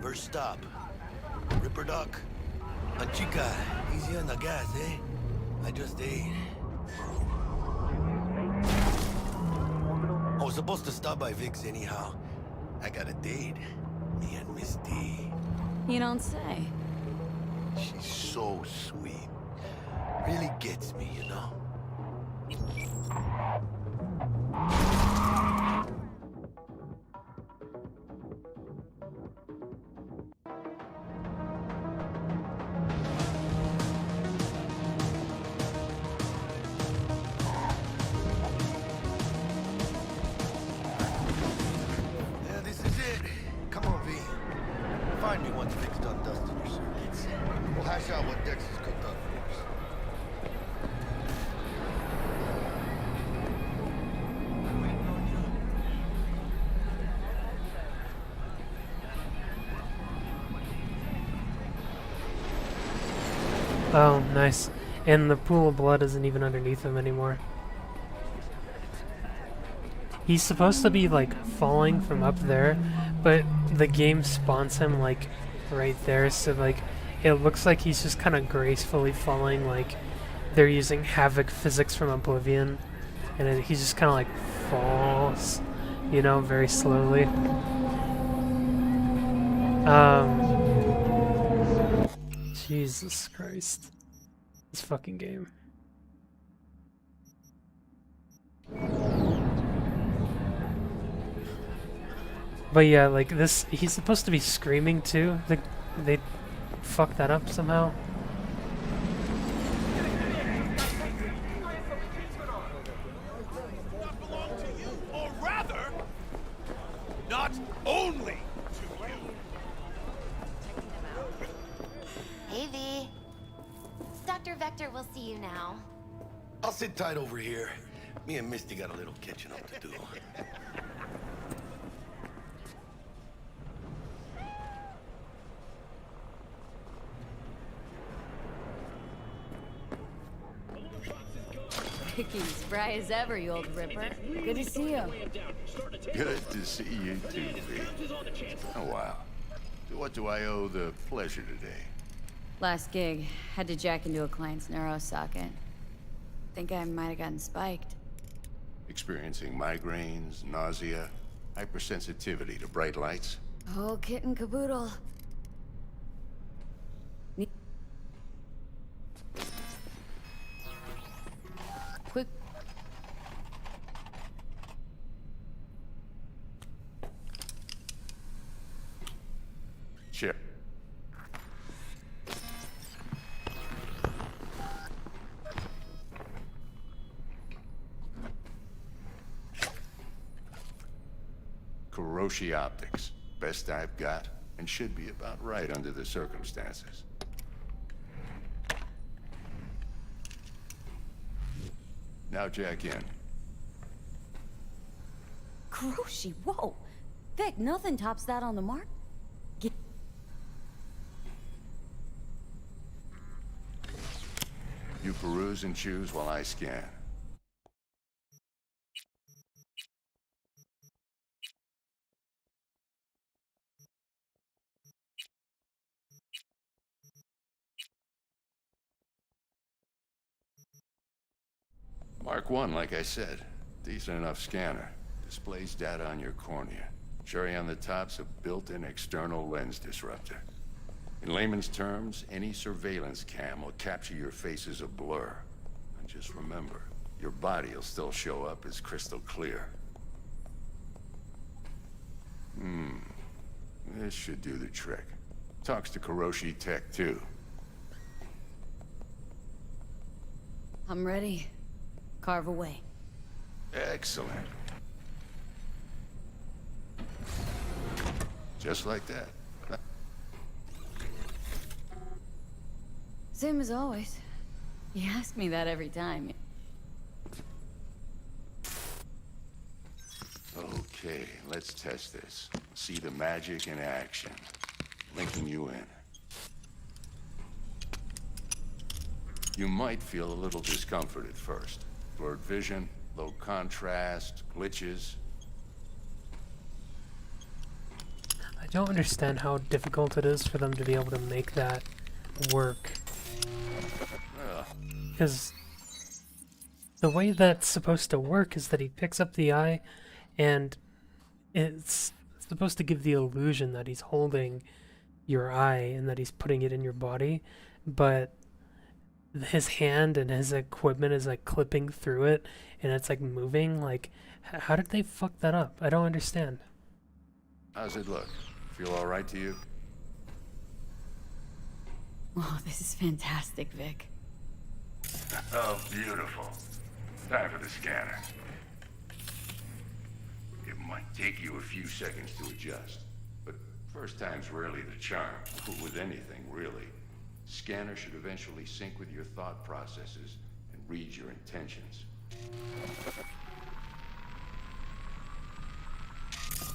First stop. Ripper Duck. Chica, easy on the gas, eh? I just ate. I was supposed to stop by Vic's anyhow. I got a date. Me and Miss D. You don't say. She's so sweet. Really gets me, you know? Yeah, this is it. Come on, V. Find me once Vic's done dusting your circuits. We'll hash out what Dex has cooked up for us. Oh, nice. And the pool of blood isn't even underneath him anymore. He's supposed to be like falling from up there, but the game spawns him like right there, so like it looks like he's just kind of gracefully falling, like they're using Havoc physics from Oblivion, and he just kind of like falls, you know, very slowly. Jesus Christ. This fucking game. But yeah, like this, he's supposed to be screaming too. They fucked that up somehow. Or rather, not only to you. Hey, V. Dr. Vector will see you now. I'll sit tight over here. Me and Misty got a little catching up to do. Vicky, spry as ever, you old ripper. Good to see you. Good to see you too, V. Oh, wow. So what do I owe the pleasure today? Last gig, had to jack into a client's neuro socket. Think I might have gotten spiked. Experiencing migraines, nausea, hypersensitivity to bright lights? Oh, kit and caboodle. Quick. Sure. Kuroshi Optics. Best I've got, and should be about right under the circumstances. Now jack in. Kuroshi, whoa! Vic, nothing tops that on the mark. You peruse and choose while I scan. Mark 1, like I said. Decent enough scanner. Displays data on your cornea. Cherry on the top's a built-in external lens disruptor. In layman's terms, any surveillance cam will capture your face as a blur. And just remember, your body will still show up as crystal clear. This should do the trick. Talks to Kuroshi Tech, too. I'm ready. Carve away. Excellent. Just like that. Same as always. You ask me that every time. Okay, let's test this. See the magic in action. Linking you in. You might feel a little discomfort at first. Blurred vision, low contrast, glitches. I don't understand how difficult it is for them to be able to make that work. Because the way that's supposed to work is that he picks up the eye and it's supposed to give the illusion that he's holding your eye and that he's putting it in your body, but his hand and his equipment is like clipping through it and it's like moving. Like, how did they fuck that up? I don't understand. How's it look? Feel all right to you? Oh, this is fantastic, Vic. Oh, beautiful. Time for the scanner. It might take you a few seconds to adjust, but first time's rarely the charm, with anything, really. Scanner should eventually sync with your thought processes and read your intentions.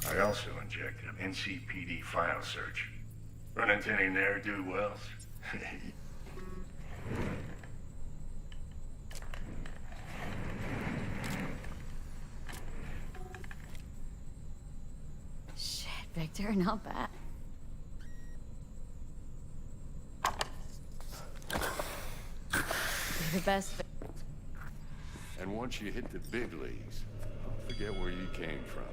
I also injected an NCPD file search. Run into any ne'er-do-wells? Shit, Victor, not bad. You're the best. And once you hit the big leagues, don't forget where you came from.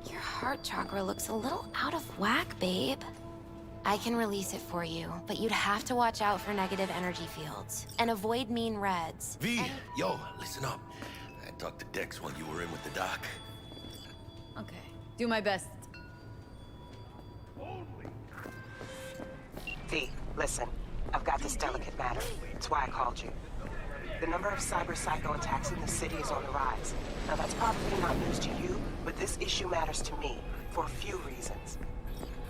Your heart chakra looks a little out of whack, babe. I can release it for you, but you'd have to watch out for negative energy fields and avoid mean reds. V, yo, listen up. I talked to Dex while you were in with the doc. Okay, do my best. V, listen. I've got this delicate matter. That's why I called you. The number of cyber psycho attacks in the city is on the rise. Now that's probably not news to you, but this issue matters to me for a few reasons.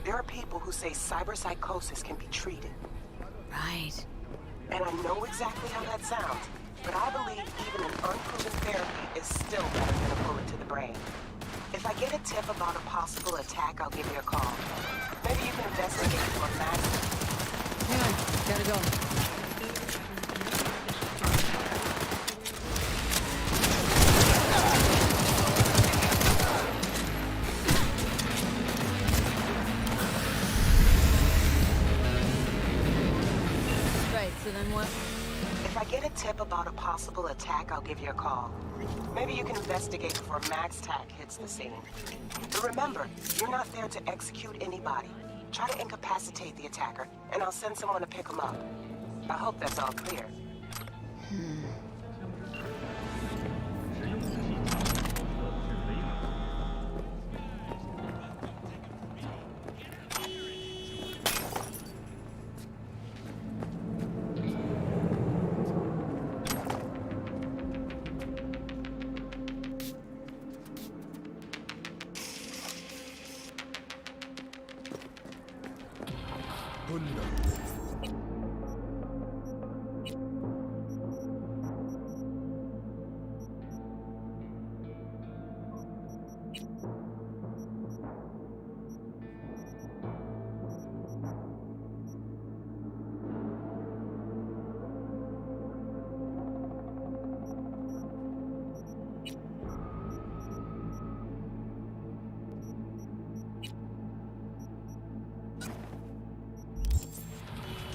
There are people who say cyberpsychosis can be treated. Right. And I know exactly how that sounds, but I believe even an unproven therapy is still better than a bullet to the brain. If I get a tip about a possible attack, I'll give you a call. Maybe you can investigate for a master. Hang on, gotta go. So then what? If I get a tip about a possible attack, I'll give you a call. Maybe you can investigate before Max Tack hits the scene. But remember, you're not there to execute anybody. Try to incapacitate the attacker, and I'll send someone to pick him up. I hope that's all clear.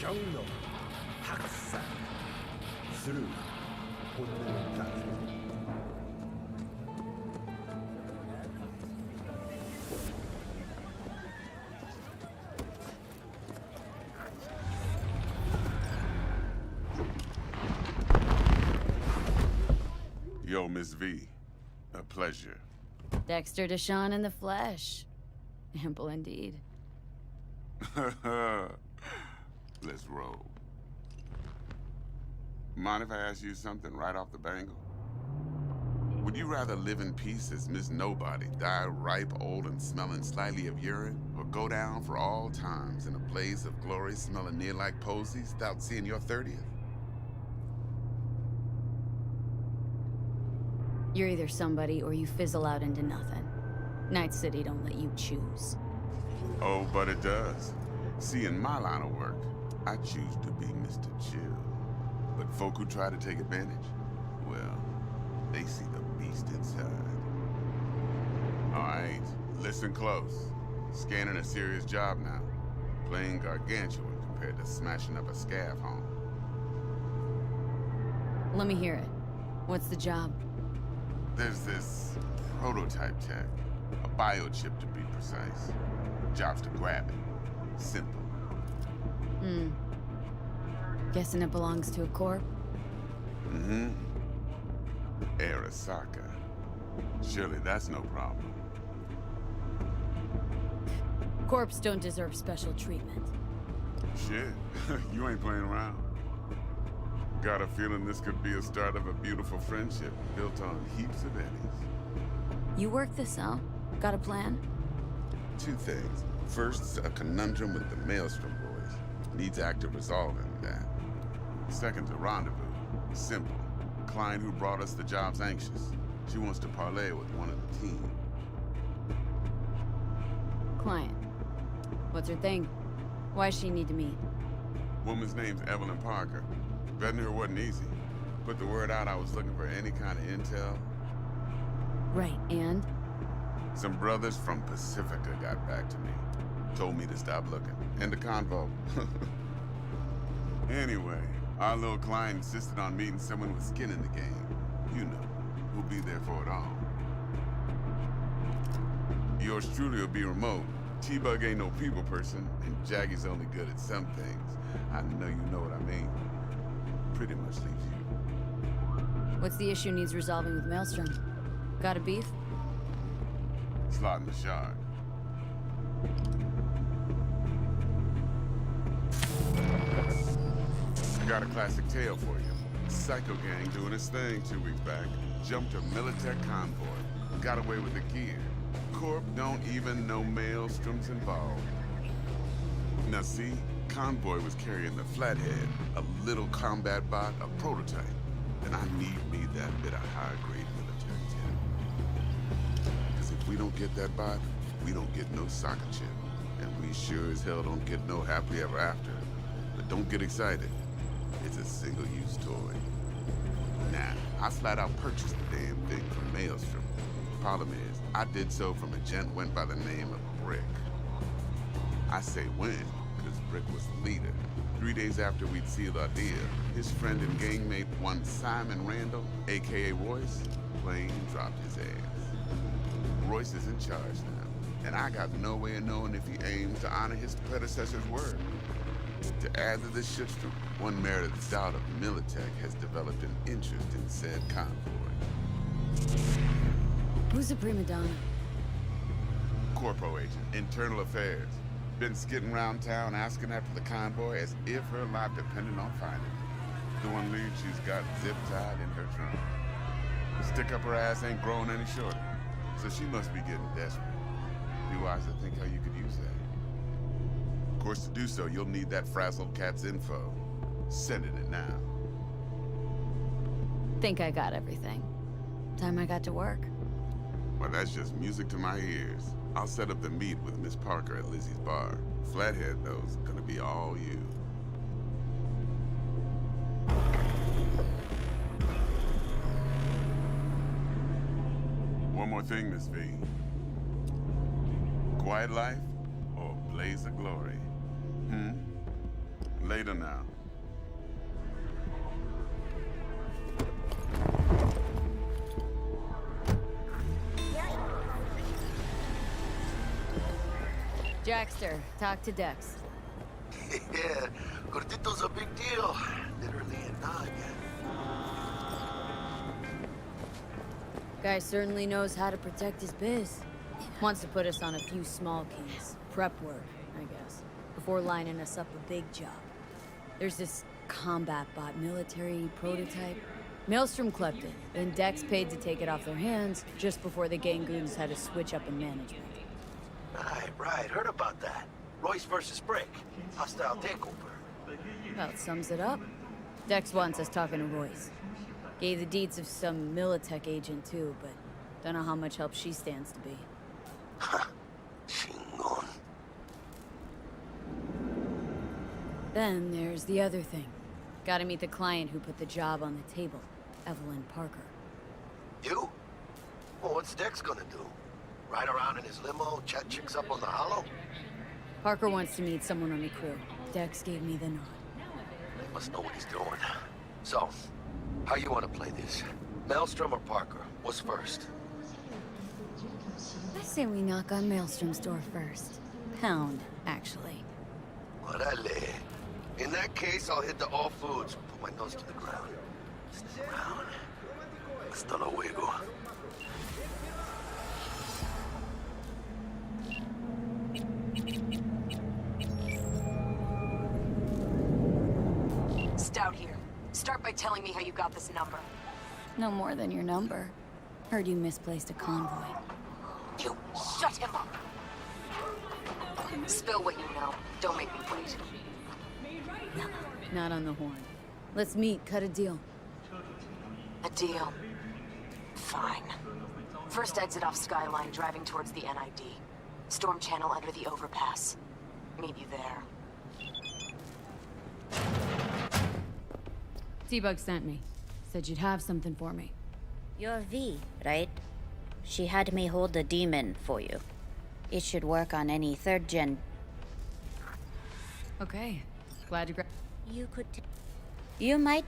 경로, 학살, through, 본능을 따르. Yo, Miss V. A pleasure. Dexter Deshawn in the flesh. Ample indeed. Let's roll. Mind if I ask you something right off the bangle? Would you rather live in peace as Miss Nobody, die ripe, old, and smelling slightly of urine, or go down for all times in a blaze of glory smelling near like posies without seeing your 30th? You're either somebody or you fizzle out into nothing. Night City don't let you choose. Oh, but it does. See, in my line of work, I choose to be Mr. Chill. But folk who try to take advantage, well, they see the beast inside. All right, listen close. Scanning a serious job now. Playing gargantuan compared to smashing up a scav home. Let me hear it. What's the job? There's this prototype tech, a biochip to be precise. Job's to grab it. Simple. Guessing it belongs to a corp? Mm-hmm. Arasaka. Surely that's no problem. Corps don't deserve special treatment. Shit, you ain't playing around. Got a feeling this could be a start of a beautiful friendship built on heaps of eddies. You work this out? Got a plan? Two things. First, a conundrum with the Maelstrom boys. Needs active resolving that. Second's a rendezvous. Simple. Client who brought us the job's anxious. She wants to parlay with one of the team. Client. What's her thing? Why does she need to meet? Woman's name's Evelyn Parker. Vetting her wasn't easy. Put the word out I was looking for any kind of intel. Right, and? Some brothers from Pacifica got back to me. Told me to stop looking. End of convo. Anyway, our little client insisted on meeting someone with skin in the game. You know, who'll be there for it all. Yours truly will be remote. T-Bug ain't no people person, and Jaggy's only good at some things. I know you know what I mean. Pretty much leaves you. What's the issue needs resolving with Maelstrom? Got a beef? Slotting the shard. I got a classic tale for you. Psycho gang doing its thing 2 weeks back. Jumped a Militech convoy. Got away with the gear. Corp don't even know Maelstrom's involved. Now see, convoy was carrying the Flathead, a little combat bot, a prototype. And I need me that bit of high-grade military tech. Because if we don't get that bot, we don't get no soccer chip. And we sure as hell don't get no happily ever after. But don't get excited. It's a single-use toy. Nah, I flat out purchased the damn thing from Maelstrom. Problem is, I did so from a gent went by the name of Brick. I say when, because Brick was the leader. 3 days after we'd sealed our deal, his friend and gangmate, one Simon Randall, aka Royce, plain dropped his ass. Royce is in charge now, and I got no way of knowing if he aims to honor his predecessor's word. To add to this shitstorm, one Meredith Stout of Militech has developed an interest in said convoy. Who's the prima donna? Corpo agent, internal affairs. Been skidding around town asking after the convoy as if her life depended on finding it. The one lead she's got zip-tied in her trunk. The stick up her ass ain't growing any shorter, so she must be getting desperate. Be wise to think how you could use that. Of course, to do so, you'll need that frazzled cat's info. Sending it now. Think I got everything. Time I got to work. Well, that's just music to my ears. I'll set up the meet with Miss Parker at Lizzie's bar. Flathead, though, is gonna be all you. One more thing, Miss V. Quiet life or blaze of glory? Later now. Jackster, talk to Dex. Yeah, Gordito's a big deal. Literally a dog. Guy certainly knows how to protect his biz. Wants to put us on a few small keys. Prep work, I guess. Before lining us up a big job. There's this combat bot military prototype. Maelstrom clept it, then Dex paid to take it off their hands just before the gang goons had to switch up in management. Right. Heard about that. Royce versus Brick. Hostile takeover. About sums it up. Dex wants us talking to Royce. Gave the deeds of some Militech agent too, but don't know how much help she stands to be. Chingon. Then there's the other thing. Gotta meet the client who put the job on the table, Evelyn Parker. You? Well, what's Dex gonna do? Ride around in his limo, chat chicks up on the hollow? Parker wants to meet someone on the crew. Dex gave me the nod. He must know what he's doing. So, how you want to play this? Maelstrom or Parker? What's first? I say we knock on Maelstrom's door first. Pound, actually. Orale. In that case, I'll hit the all foods. Put my nose to the ground. Stay around. Hasta luego. Stout here. Start by telling me how you got this number. No more than your number. Heard you misplaced a convoy. You shut him up. Spill what you know. Don't make me wait. Not on the horn. Let's meet, cut a deal. A deal. Fine. First exit off Skyline, driving towards the NID. Storm channel under the overpass. Meet you there. T-Bug sent me. Said you'd have something for me. You're V, right? She had me hold the demon for you. It should work on any 3rd gen. Okay. Glad you You could You might.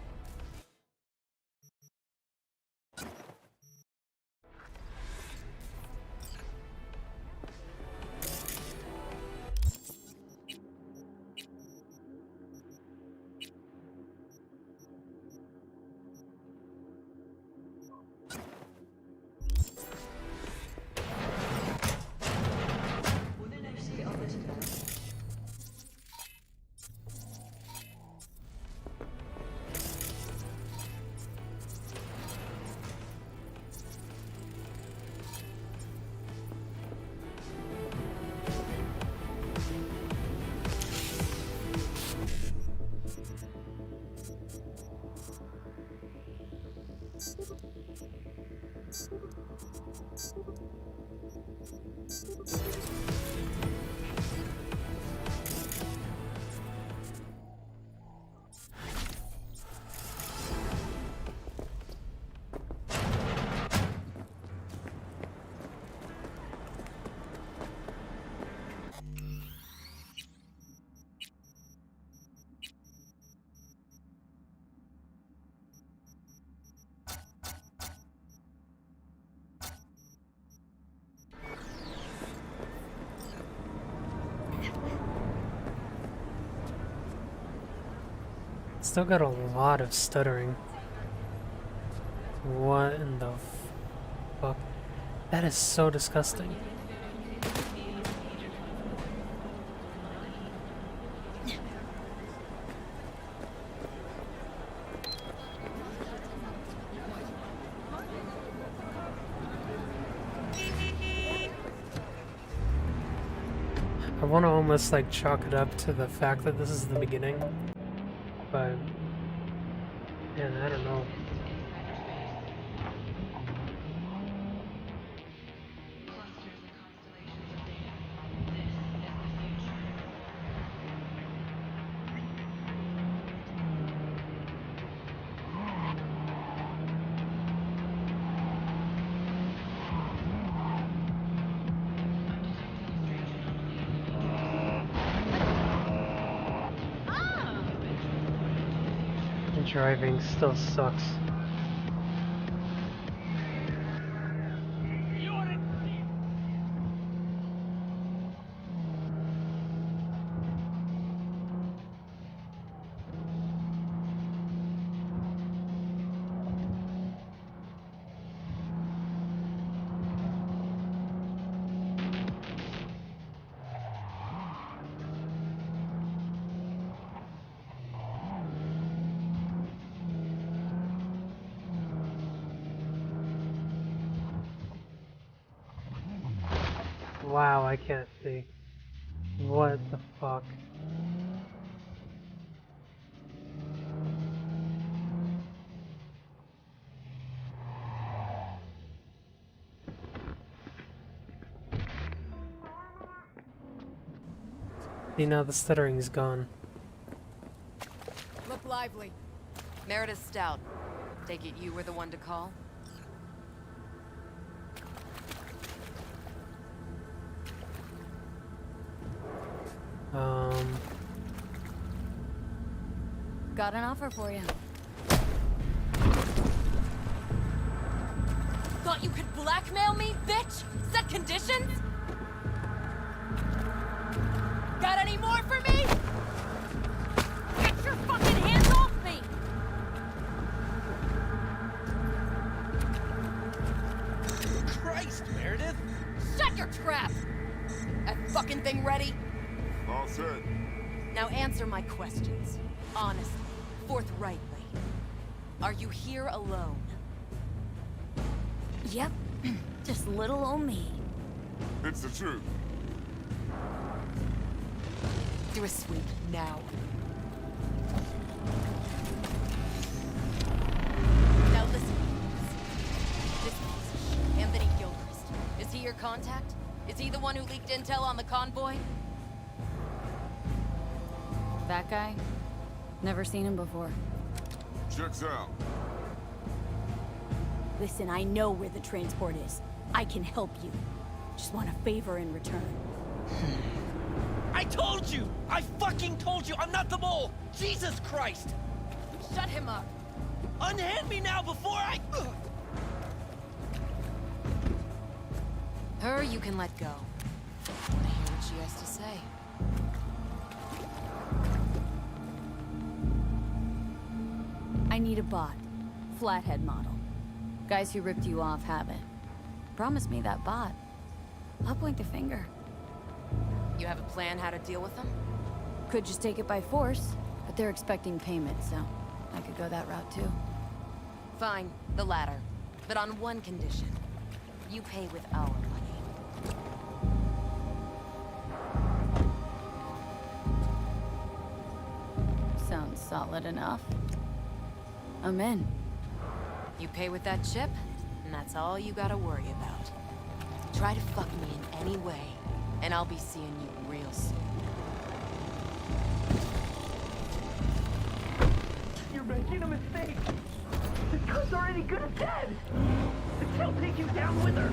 Still got a lot of stuttering. What in the fuck? That is so disgusting. I want to almost like chalk it up to the fact that this is the beginning, but man, I don't know. Driving still sucks. Wow, I can't see. What the fuck? See, now the stuttering is gone. Look lively. Meredith Stout. Take it you were the one to call? Got an offer for you. Thought you could blackmail me, bitch? Set conditions? Got any more for me? Get your fucking hands off me! Christ, Meredith! Shut your trap! That fucking thing ready? All set. Now answer my questions. Honestly, forthrightly. Are you here alone? Yep. Just little old me. It's the truth. Do a sweep now. your contact? Is he the one who leaked intel on the convoy? That guy? Never seen him before. Checks out. Listen, I know where the transport is. I can help you. Just want a favor in return. I told you! I fucking told you I'm not the mole! Jesus Christ! Shut him up! Unhand me now before I... Her you can let go. Wanna hear what she has to say? I need a bot. Flathead model. Guys who ripped you off have it. Promise me that bot. I'll point the finger. You have a plan how to deal with them? Could just take it by force, but they're expecting payment, so I could go that route too. Fine, the latter. But on one condition. You pay with our money. Sounds solid enough. I'm in. You pay with that chip, and that's all you gotta worry about. Try to fuck me in any way, and I'll be seeing you real soon. You're making a mistake. This cunt's already good as dead. She'll take you down with her.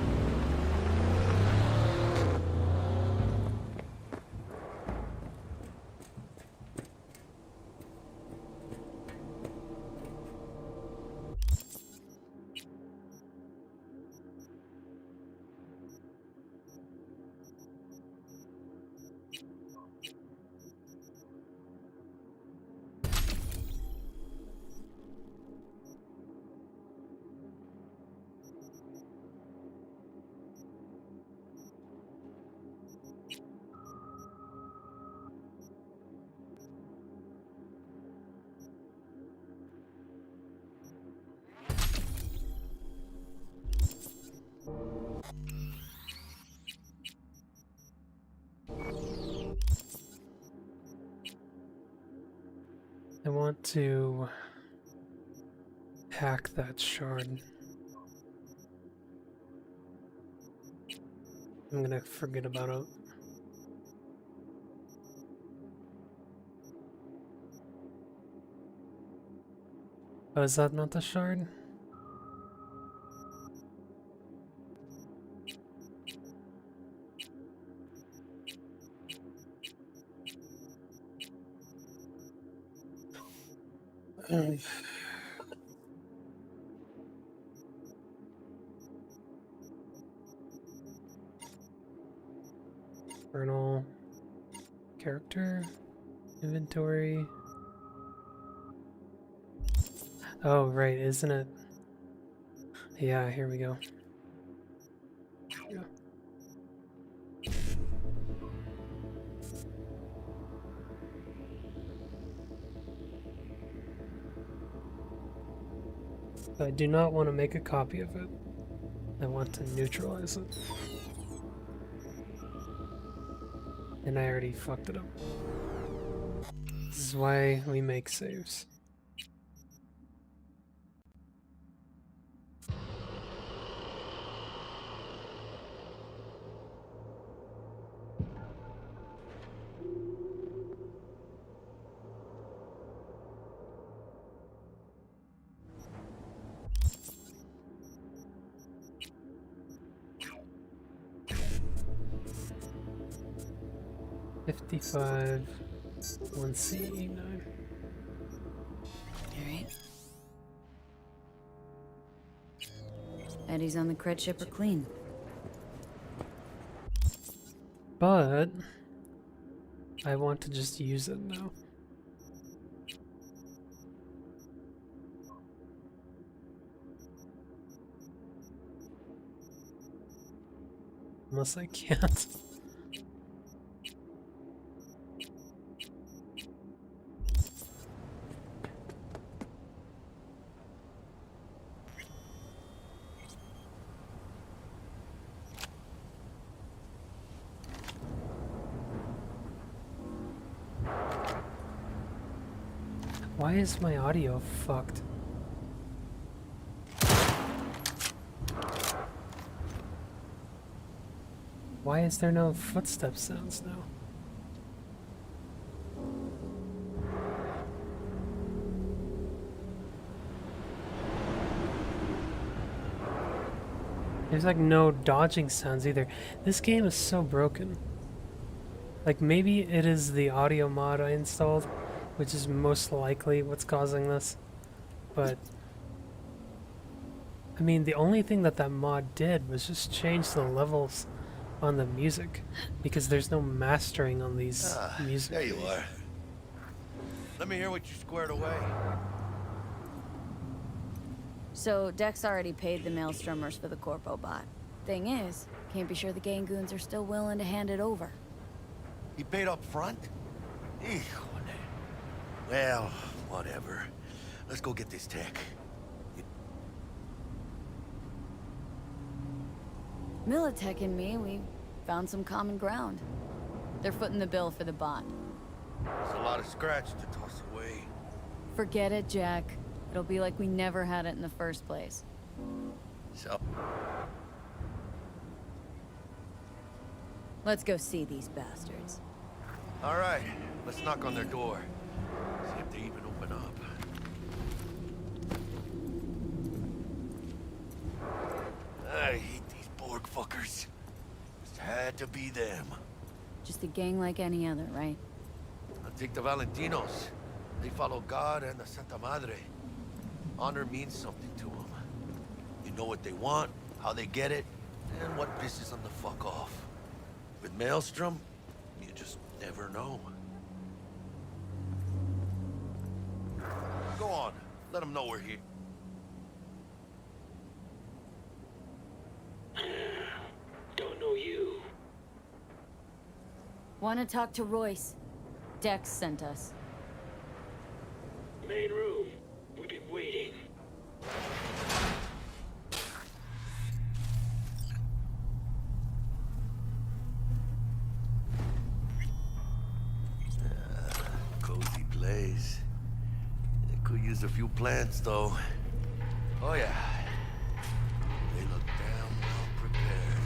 I want to hack that shard. I'm gonna forget about it. Oh, is that not the shard? Journal, character, inventory. Oh, right, isn't it? Yeah, here we go. Yeah. I do not want to make a copy of it. I want to neutralize it. And I already fucked it up. This is why we make saves. $55, 1C9. Alright. Eddie's on the cred ship are clean. But I want to just use it now. Unless I can't. Why is my audio fucked? Why is there no footstep sounds now? There's like no dodging sounds either. This game is so broken. Like maybe it is the audio mod I installed, which is most likely what's causing this. But I mean, the only thing that mod did was just change the levels on the music, because there's no mastering on these music. There you are. Let me hear what you squared away. So, Dex already paid the Maelstromers for the Corpo bot. Thing is, can't be sure the Gangoons are still willing to hand it over. He paid up front? Híjole. Well, whatever. Let's go get this tech. Militech and me, we found some common ground. They're footing the bill for the bot. There's a lot of scratch to toss away. Forget it, Jack. It'll be like we never had it in the first place. So... Let's go see these bastards. All right, let's knock on their door. See if they even open up. I hate these Borg fuckers. Just had to be them. Just a gang like any other, right? I'll take the Valentinos. They follow God and the Santa Madre. Honor means something to them. You know what they want, how they get it, and what pisses them the fuck off. With Maelstrom, you just never know. Go on, let them know we're here. Don't know you. Want to talk to Royce? Dex sent us. Main room. We've been waiting. Cozy place. It could use a few plants, though. Oh, yeah. They look damn well prepared.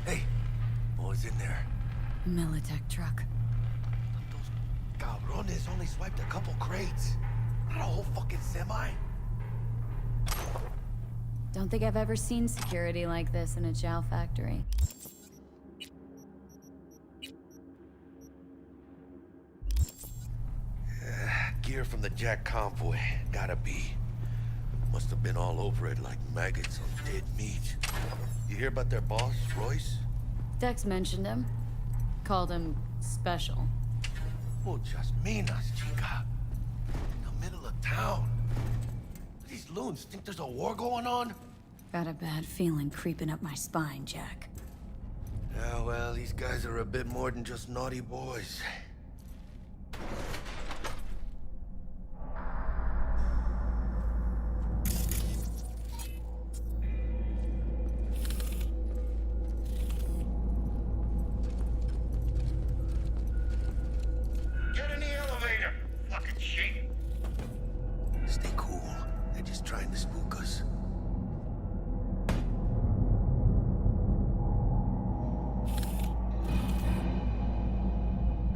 Hey, what was in there? Militech truck. Cabrones only swiped a couple crates. Not a whole fucking semi. Don't think I've ever seen security like this in a chow factory. Gear from the Jack convoy. Gotta be. Must have been all over it like maggots on dead meat. You hear about their boss, Royce? Dex mentioned him. Called him special. Muchas minas, chica. In the middle of town. These loons think there's a war going on? Got a bad feeling creeping up my spine, Jack. Yeah, well, these guys are a bit more than just naughty boys. Get in the elevator. Fucking shit. Stay cool. They're just trying to spook us.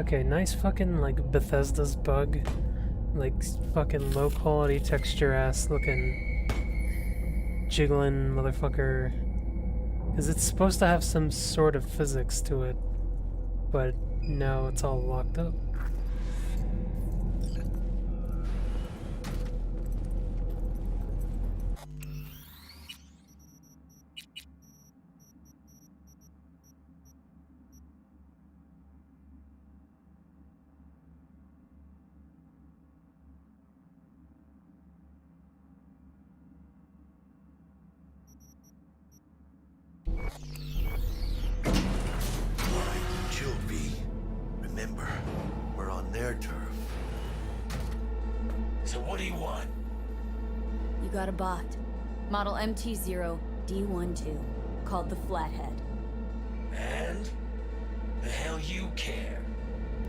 Okay, nice fucking like Bethesda's bug. Like fucking low quality texture ass looking jiggling motherfucker. Cause it's supposed to have some sort of physics to it. But no, it's all locked up. Chill, V. Remember, we're on their turf. So what do you want? You got a bot. Model MT0D12, called the Flathead. And? The hell you care?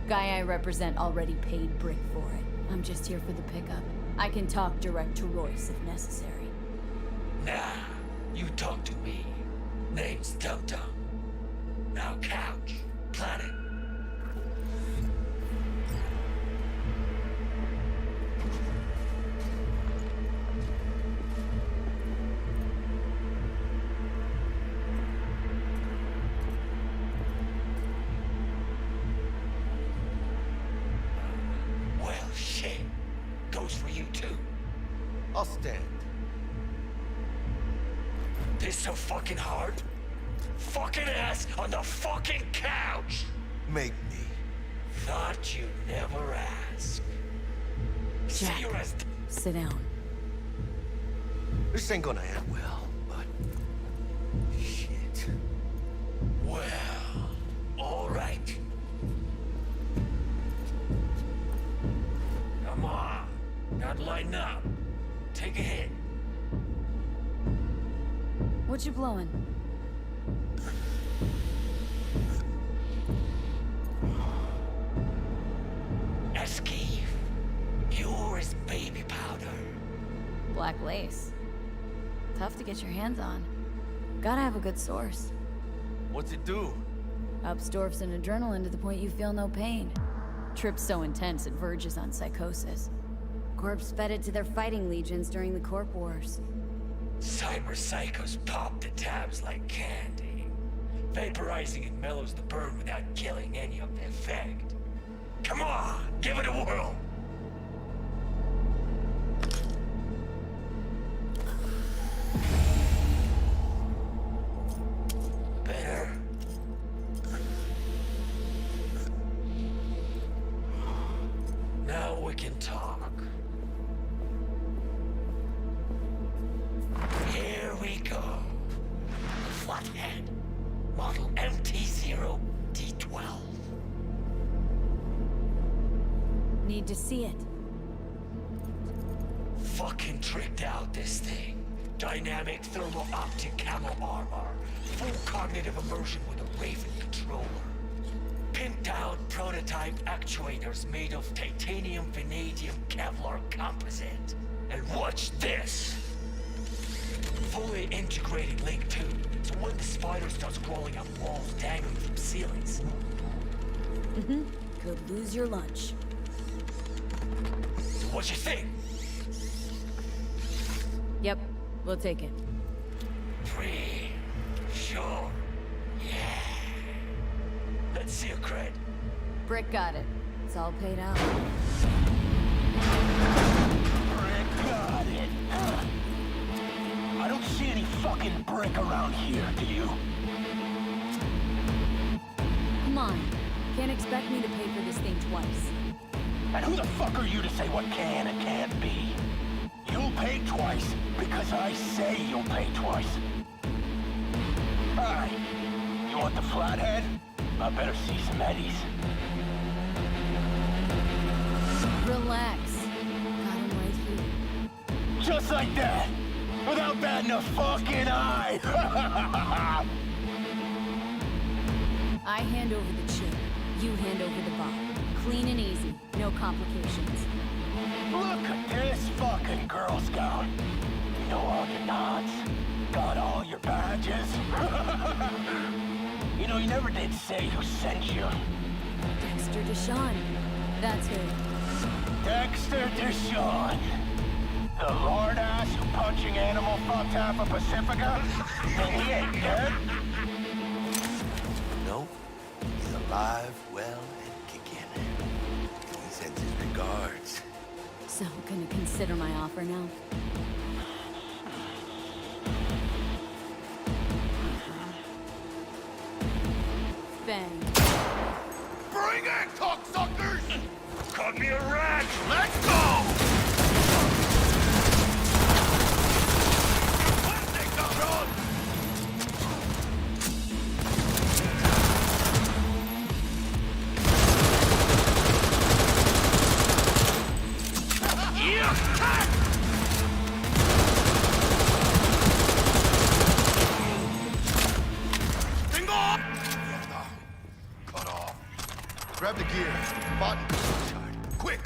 Guy I represent already paid Brick for it. I'm just here for the pickup. I can talk direct to Royce if necessary. Nah, you talk to me. Name's Dum Dum. Now couch, planet. Well, shit. Goes for you too. I'll stand. This so fucking hard? Fucking ass on the fucking couch! Make me. Thought you'd never ask. Jack, sit down. This ain't gonna end well, but... shit. Well, alright. Come on. Gotta lighten up. Take a hit. What you blowing? Esquive. Pure as baby powder. Black lace. Tough to get your hands on. Gotta have a good source. What's it do? Ups dwarfs and adrenaline to the point you feel no pain. Trip's so intense it verges on psychosis. Corps fed it to their fighting legions during the Corp Wars. Cyber psychos pop the tabs like candy. Vaporizing it mellows the burn without killing any of the effect. Come on, give it a whirl! Better? Now we can talk. Here we go. Flathead. Model MT-0D12. Need to see it. Fucking tricked out this thing. Dynamic thermal optic camo armor. Full cognitive immersion with a Raven controller. Pimped out prototype actuators made of titanium, vanadium, Kevlar composite. And watch this! Fully integrated link too, so when the spider starts crawling up walls dangling from ceilings. Could lose your lunch. So what you think? Yep, we'll take it. Pretty sure. Yeah. Let's see your cred. Brick got it. It's all paid out. Brick got it. I don't see any fucking brick around here, do you? Come on. Can't expect me to pay for this thing twice. And who the fuck are you to say what can and can't be? You'll pay twice because I say you'll pay twice. Alright. You want the flathead? I better see some eddies. Relax. Got him right here. Just like that! Without batting a fucking eye! I hand over the chip. You hand over the bot. Clean and easy. No complications. Look at this fucking Girl Scout. You know all your nods. Got all your badges. You know, you never did say who sent you. Dexter Deshawn. That's who. Dexter Deshawn. The lord ass who punching animal fucked half of Pacifica? And he ain't dead? No, he's alive, well, and kicking. He sends his regards. So, gonna consider my offer now? Ben. Bring it, cocksuckers! Caught me a rat! Let's go! Grab the gear. Button. Quick!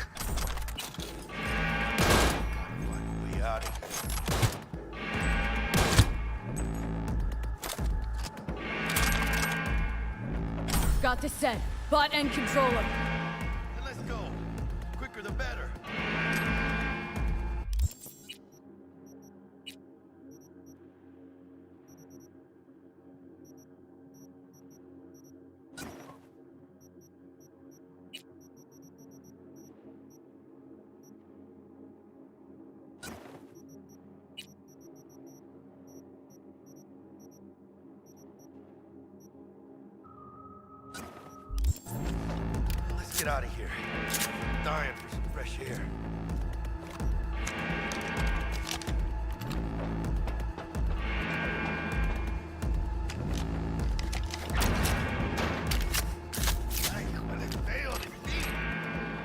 Got this set. Bot and controller. Then let's go. Quicker the better. Let's get out of here. I'm dying for some fresh air. Ay, huele feo de mí.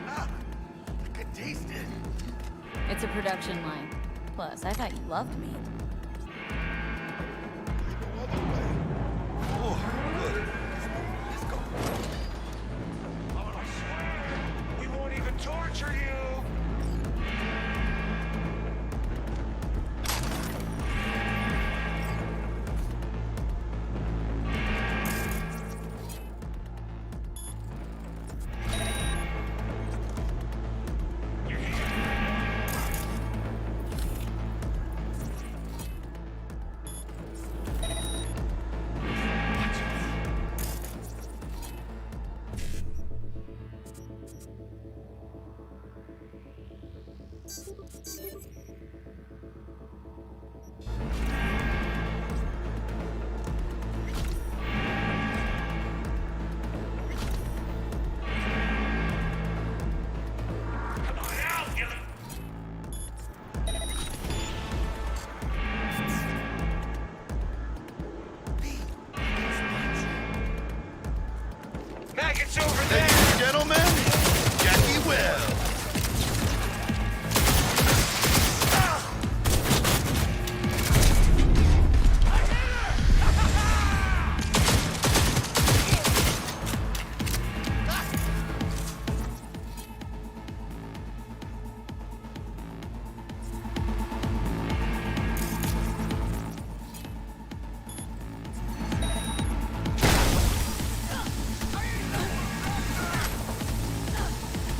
Ah, I can taste it. It's a production line. Plus, I thought you loved me. Oh, good. Let's go. I swear, we won't even torture you. Maggots over there! Ladies and gentlemen, Jackie Wells.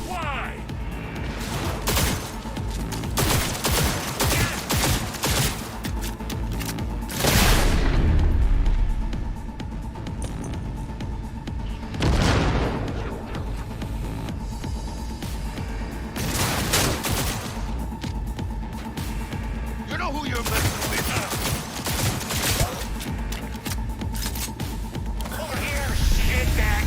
Why? You know who you're messing with. Over here, shitbag!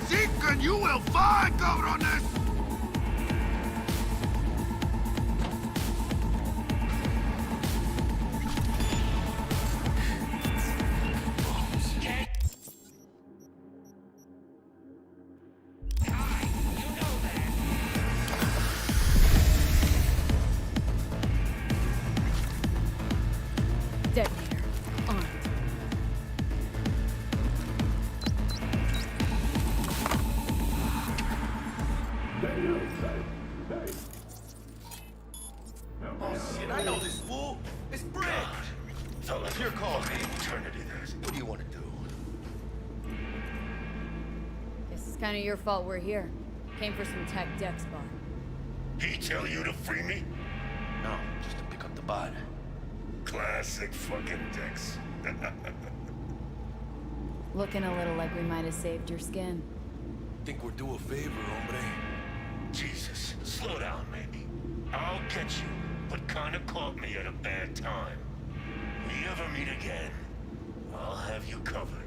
Seeking, you will find, cabrones! Detonator. On. Oh shit, I know this fool. It's Brick. Fellas, Your call. eternity there. What do you want to do? Guess it's kind of your fault we're here. Came for some tech deck spot. He tell you to free me? No, just to pick up the bot. Classic fucking dicks. Looking a little like we might have saved your skin. Think we're due a favor, hombre. Jesus, slow down, maybe. I'll get you, but kinda caught me at a bad time. We ever meet again, I'll have you covered.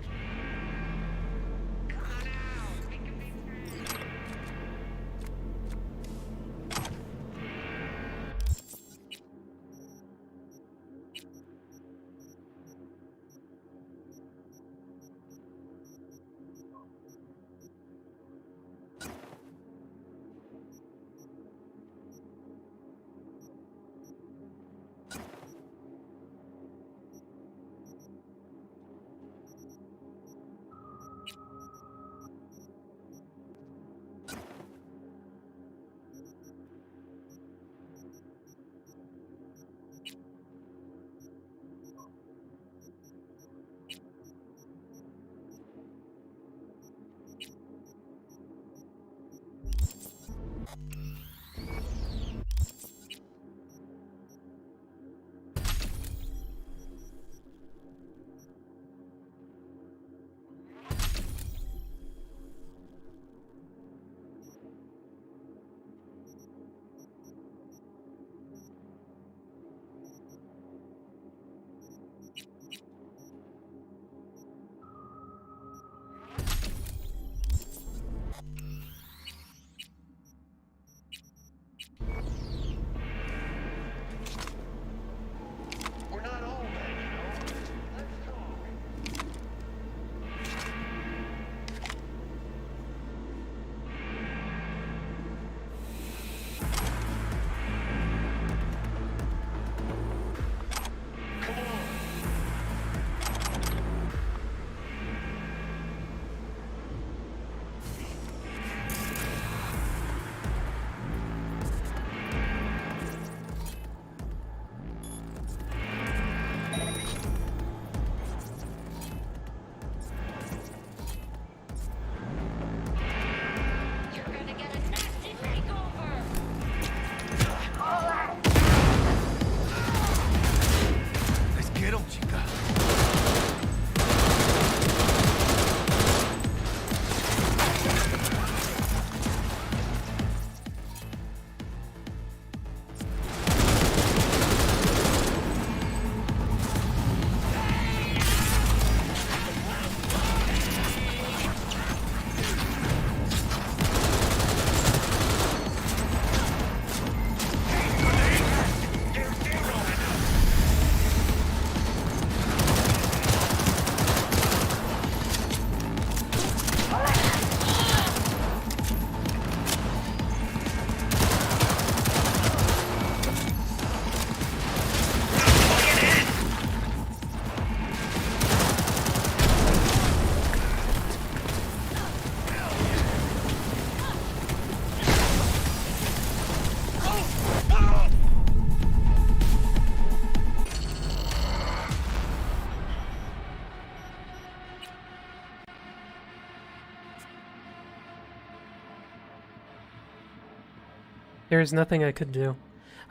there's nothing I could do.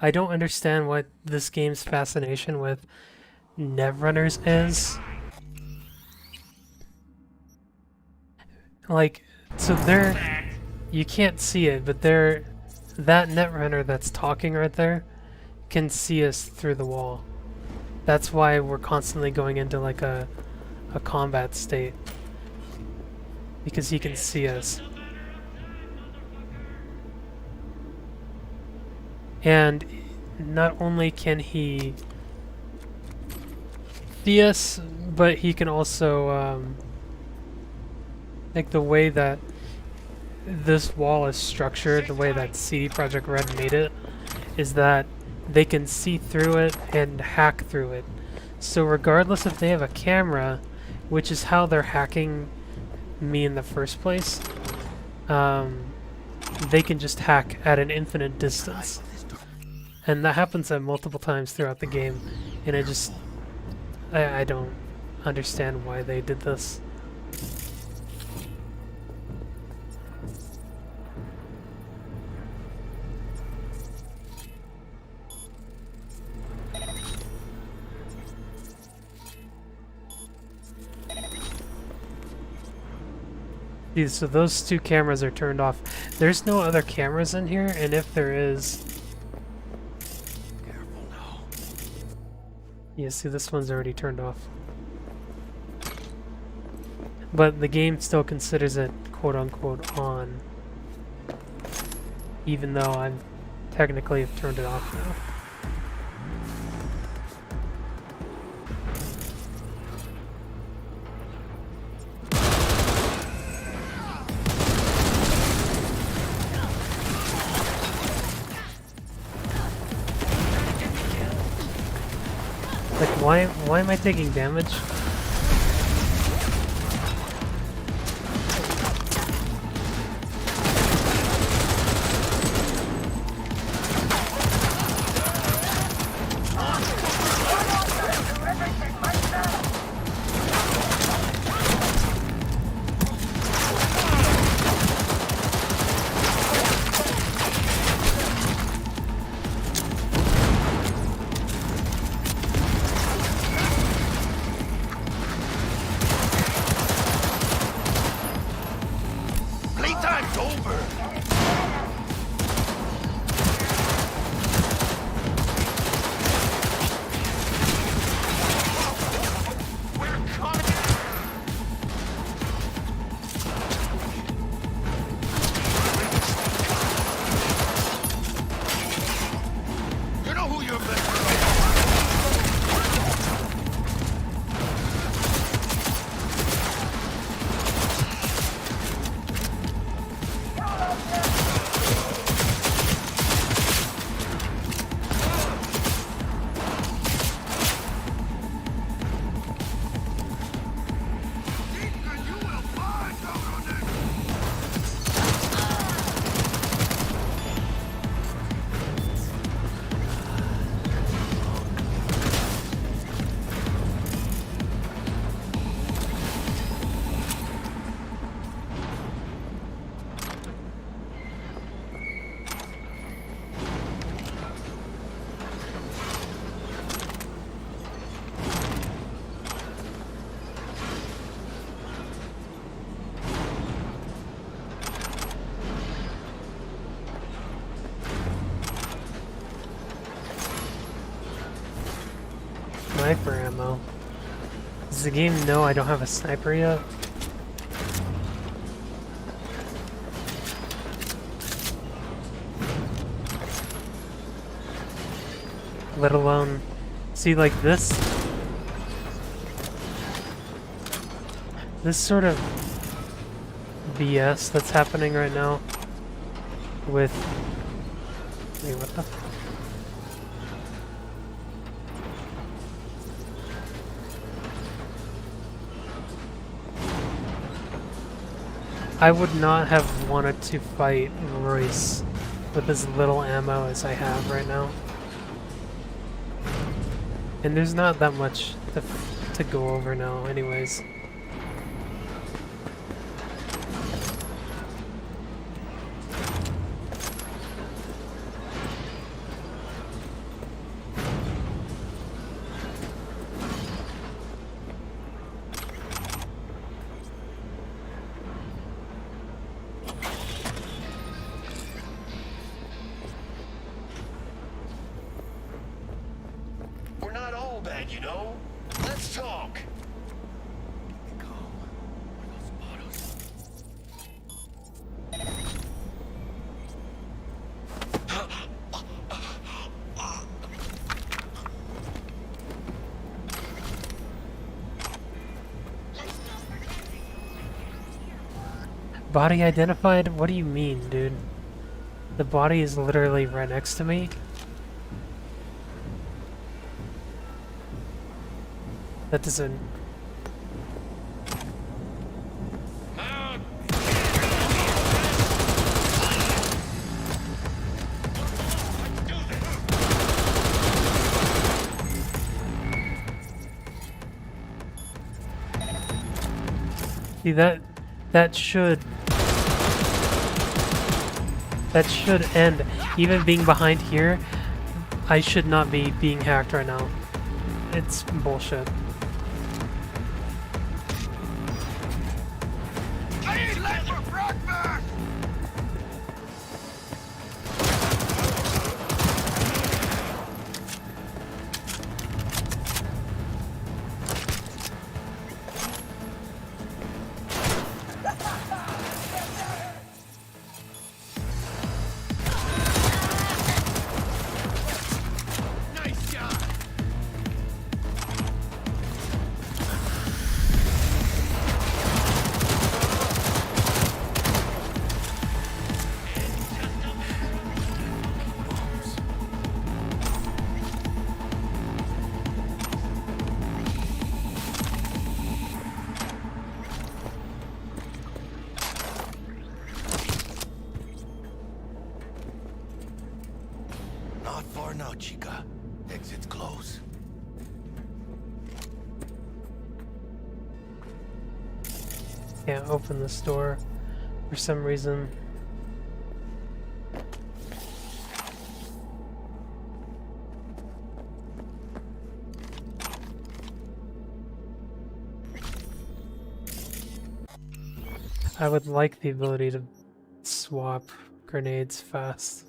I don't understand what this game's fascination with netrunners is. Like, so they're, you can't see it, but they're, that netrunner that's talking right there can see us through the wall. That's why we're constantly going into like a combat state. Because he can see us. And not only can he see us, but he can also, like the way that this wall is structured, the way that CD Projekt Red made it, is that they can see through it and hack through it. So regardless if they have a camera, which is how they're hacking me in the first place, they can just hack at an infinite distance. And that happens at multiple times throughout the game, and I don't understand why they did this. See, so those two cameras are turned off. There's no other cameras in here, and if there is... Careful now. Yeah, see, this one's already turned off. But the game still considers it quote-unquote on. Even though I'm technically have turned it off now. Like, why am I taking damage? Playtime's over! You know who you're messing with. Sniper ammo. Does the game know I don't have a sniper yet? Let alone... See, like this... This sort of BS that's happening right now with... Wait, what the... I would not have wanted to fight Royce with as little ammo as I have right now. And there's not that much to go over now anyways. man, you know? Let's talk. Body identified? What do you mean, dude? The body is literally right next to me. That doesn't... See, that should end. Even being behind here, I should not be being hacked right now. It's bullshit. I eat lead for breakfast! Nice shot! Not far now, chica. Exit's close. Can't open this door for some reason. I would like the ability to swap grenades fast.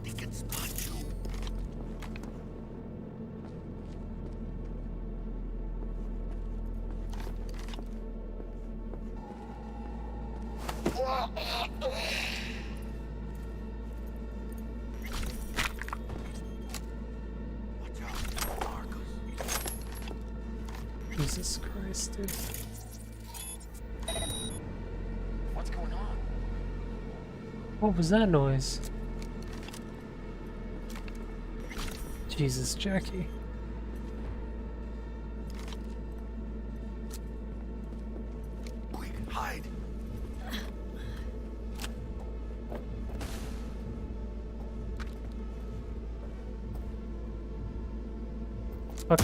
They can spot you. Jesus Christ, dude. What's going on? What was that noise? Jesus, Jackie. Quick, hide. Fuck.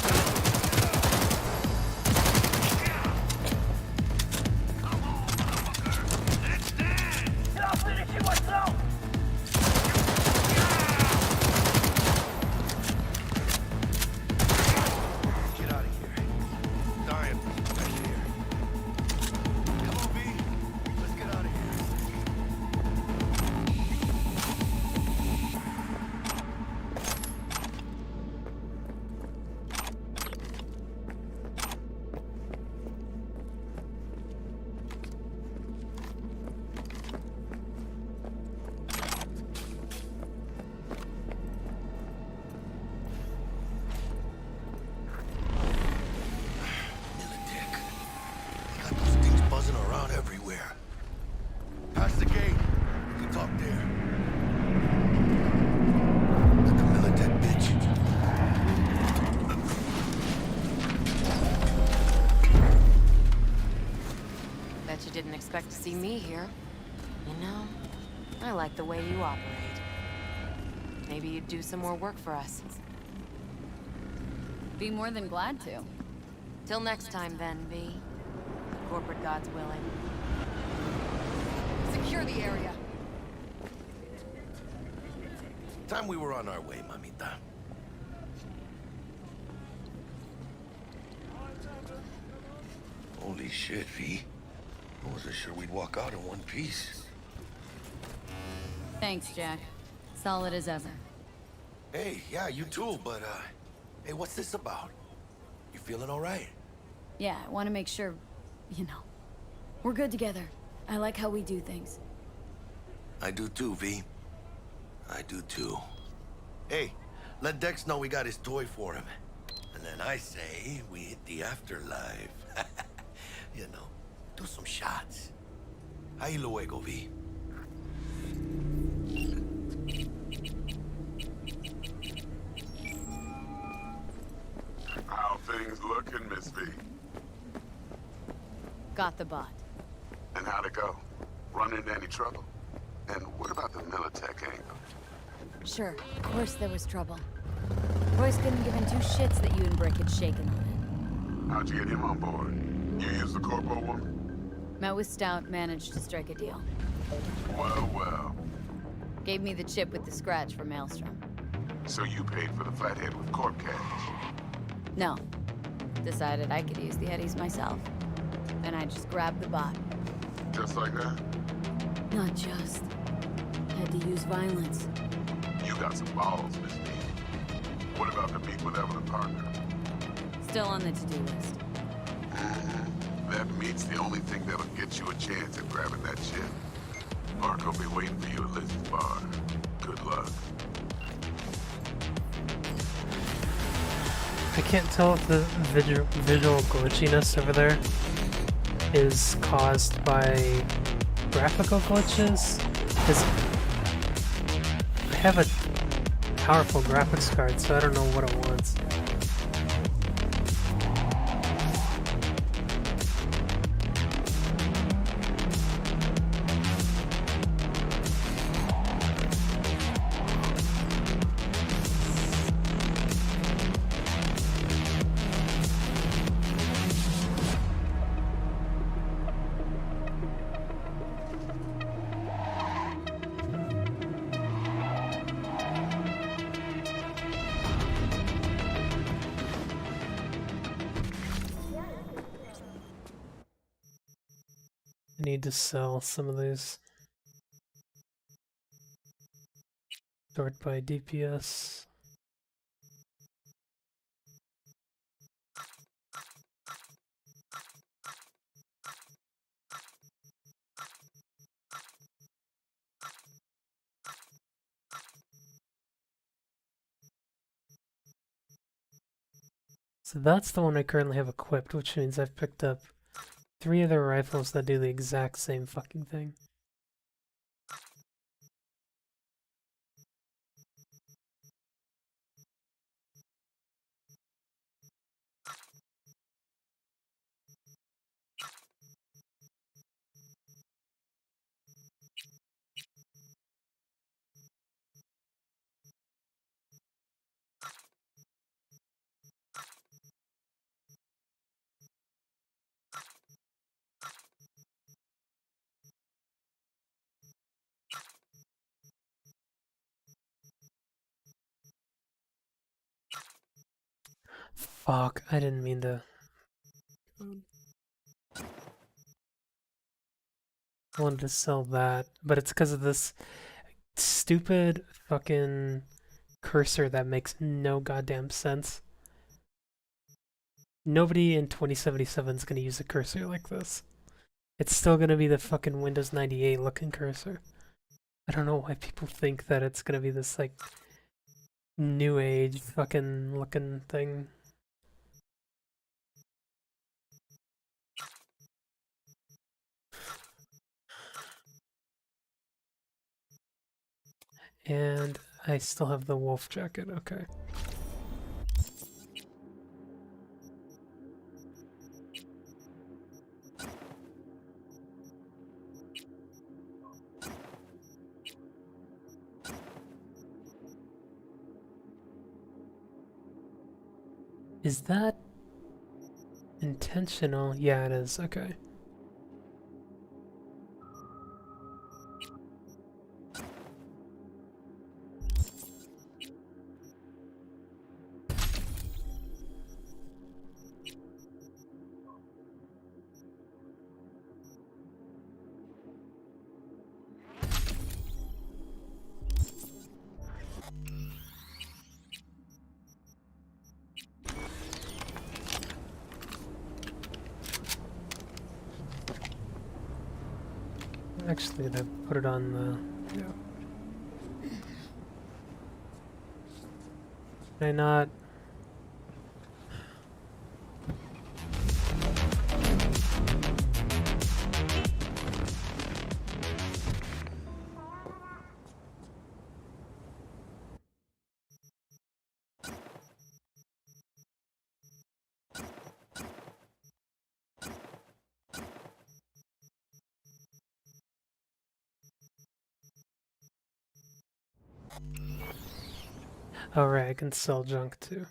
Get out of here. Dying for some fresh air. Come on, B. Let's get out of here. Militech. They got those things buzzing around everywhere. Past the gate. We can talk there. Like a Militech bitch. Bet you didn't expect to see me here. You know, I like the way you operate. Maybe you'd do some more work for us. Be more than glad to. Till next time then, V. Corporate God's willing. Secure the area. time we were on our way, mamita. Holy shit, V. I wasn't sure we'd walk out in one piece. Thanks, Jack. Solid as ever. Hey, yeah, you too, but, hey, what's this about? You feeling all right? Yeah, I want to make sure, you know, we're good together. I like how we do things. I do too, V. I do too. Hey, let Dex know we got his toy for him. And then I say we hit the afterlife. You know, do some shots. Ahí luego, V. How things looking, Miss V? Got the bot. And how'd it go? Run into any trouble? And what about the Militech angle? Sure, of course there was trouble. Royce couldn't give in two shits that you and Brick had shaken on How'd you get him on board? You used the corpo woman? it. Met with Stout, managed to strike a deal. Well, well. Gave me the chip with the scratch for Maelstrom. So you paid for the flathead with corp cash? No. Decided I could use the eddies myself. And I just grabbed the bot. Just like that? Not just. Had to use violence. You got some balls, Miss V. What about the meet with Evelyn Parker? Still on the to-do list. That meet's the only thing that'll get you a chance at grabbing that ship. Parker will be waiting for you at Liz's bar. Good luck. I can't tell if the visual glitchiness over there is caused by graphical glitches, because I have a powerful graphics card, so I don't know what it wants. I need to sell some of these. Sort by DPS. So that's the one I currently have equipped, which means I've picked up 3 other rifles that do the exact same fucking thing. Fuck, I didn't mean to. I wanted to sell that, but it's because of this stupid fucking cursor that makes no goddamn sense. Nobody in 2077 is going to use a cursor like this. It's still going to be the fucking Windows 98 looking cursor. I don't know why people think that it's going to be this like new age fucking looking thing. And I still have the wolf jacket, okay. Is that intentional? Yeah, it is, okay. actually gonna put it on the. Yeah. Can I not? Oh right, I can sell junk too.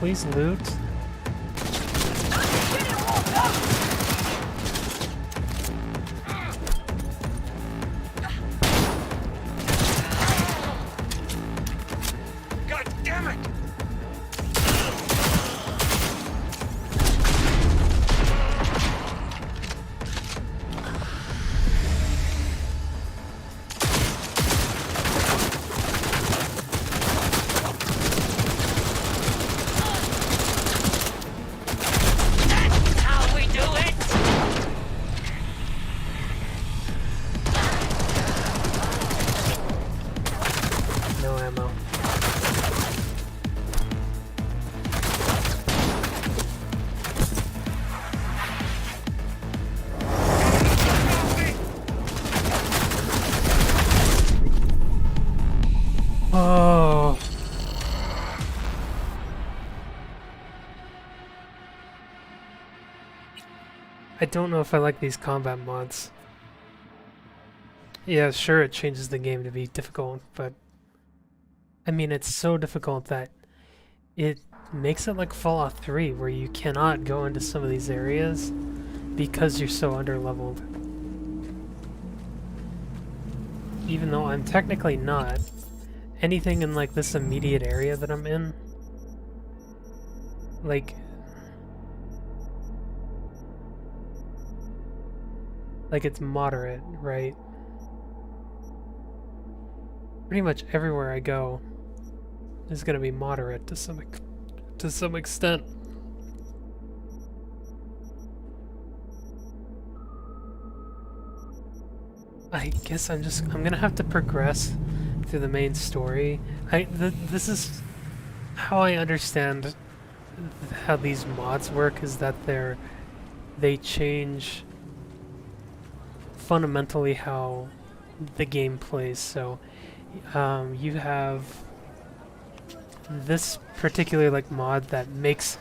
Please loot. God damn it! No ammo. Oh. I don't know if I like these combat mods. Yeah, sure, it changes the game to be difficult, but I mean, it's so difficult that it makes it like Fallout 3, where you cannot go into some of these areas because you're so underleveled. Even though I'm technically not. Anything in like this immediate area that I'm in, like it's moderate, right? Pretty much everywhere I go is gonna be moderate to some extent. I guess I'm gonna have to progress through the main story. This is how I understand how these mods work, is that they change fundamentally how the game plays. So you have this particular like mod that makes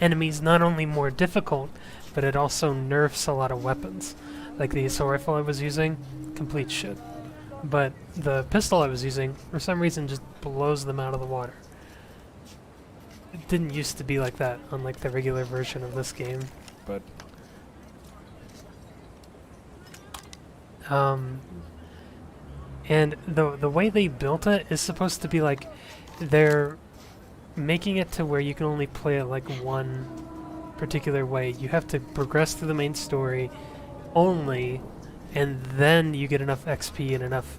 enemies not only more difficult, but it also nerfs a lot of weapons. Like the assault rifle I was using, complete shit. But the pistol I was using, for some reason, just blows them out of the water. It didn't used to be like that on like the regular version of this game, but and the way they built it is supposed to be like they're making it to where you can only play it like one particular way. You have to progress through the main story only, and then you get enough XP and enough,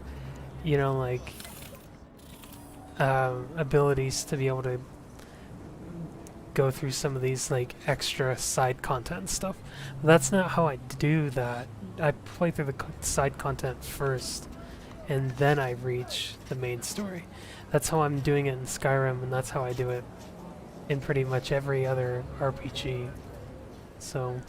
you know, like abilities to be able to go through some of these like extra side content stuff. That's not how I do that. I play through the side content first, and then I reach the main story. That's how I'm doing it in Skyrim, and that's how I do it in pretty much every other RPG. So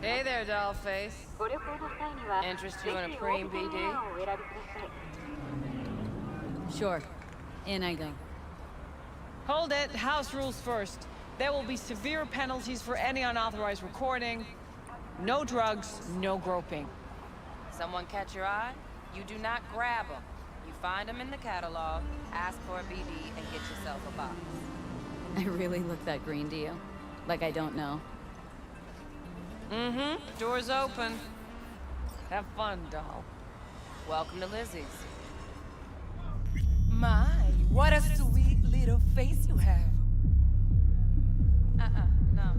Hey there, dollface. Interest you in a preem BD? Sure. In I go. Hold it. House rules first. There will be severe penalties for any unauthorized recording. No drugs, no groping. Someone catch your eye? You do not grab them. You find them in the catalog, ask for a BD, and get yourself a box. I really look that green to you? Like I don't know. Mm-hmm. Door's open. Have fun, doll. Welcome to Lizzie's. My, what a sweet little face you have. No.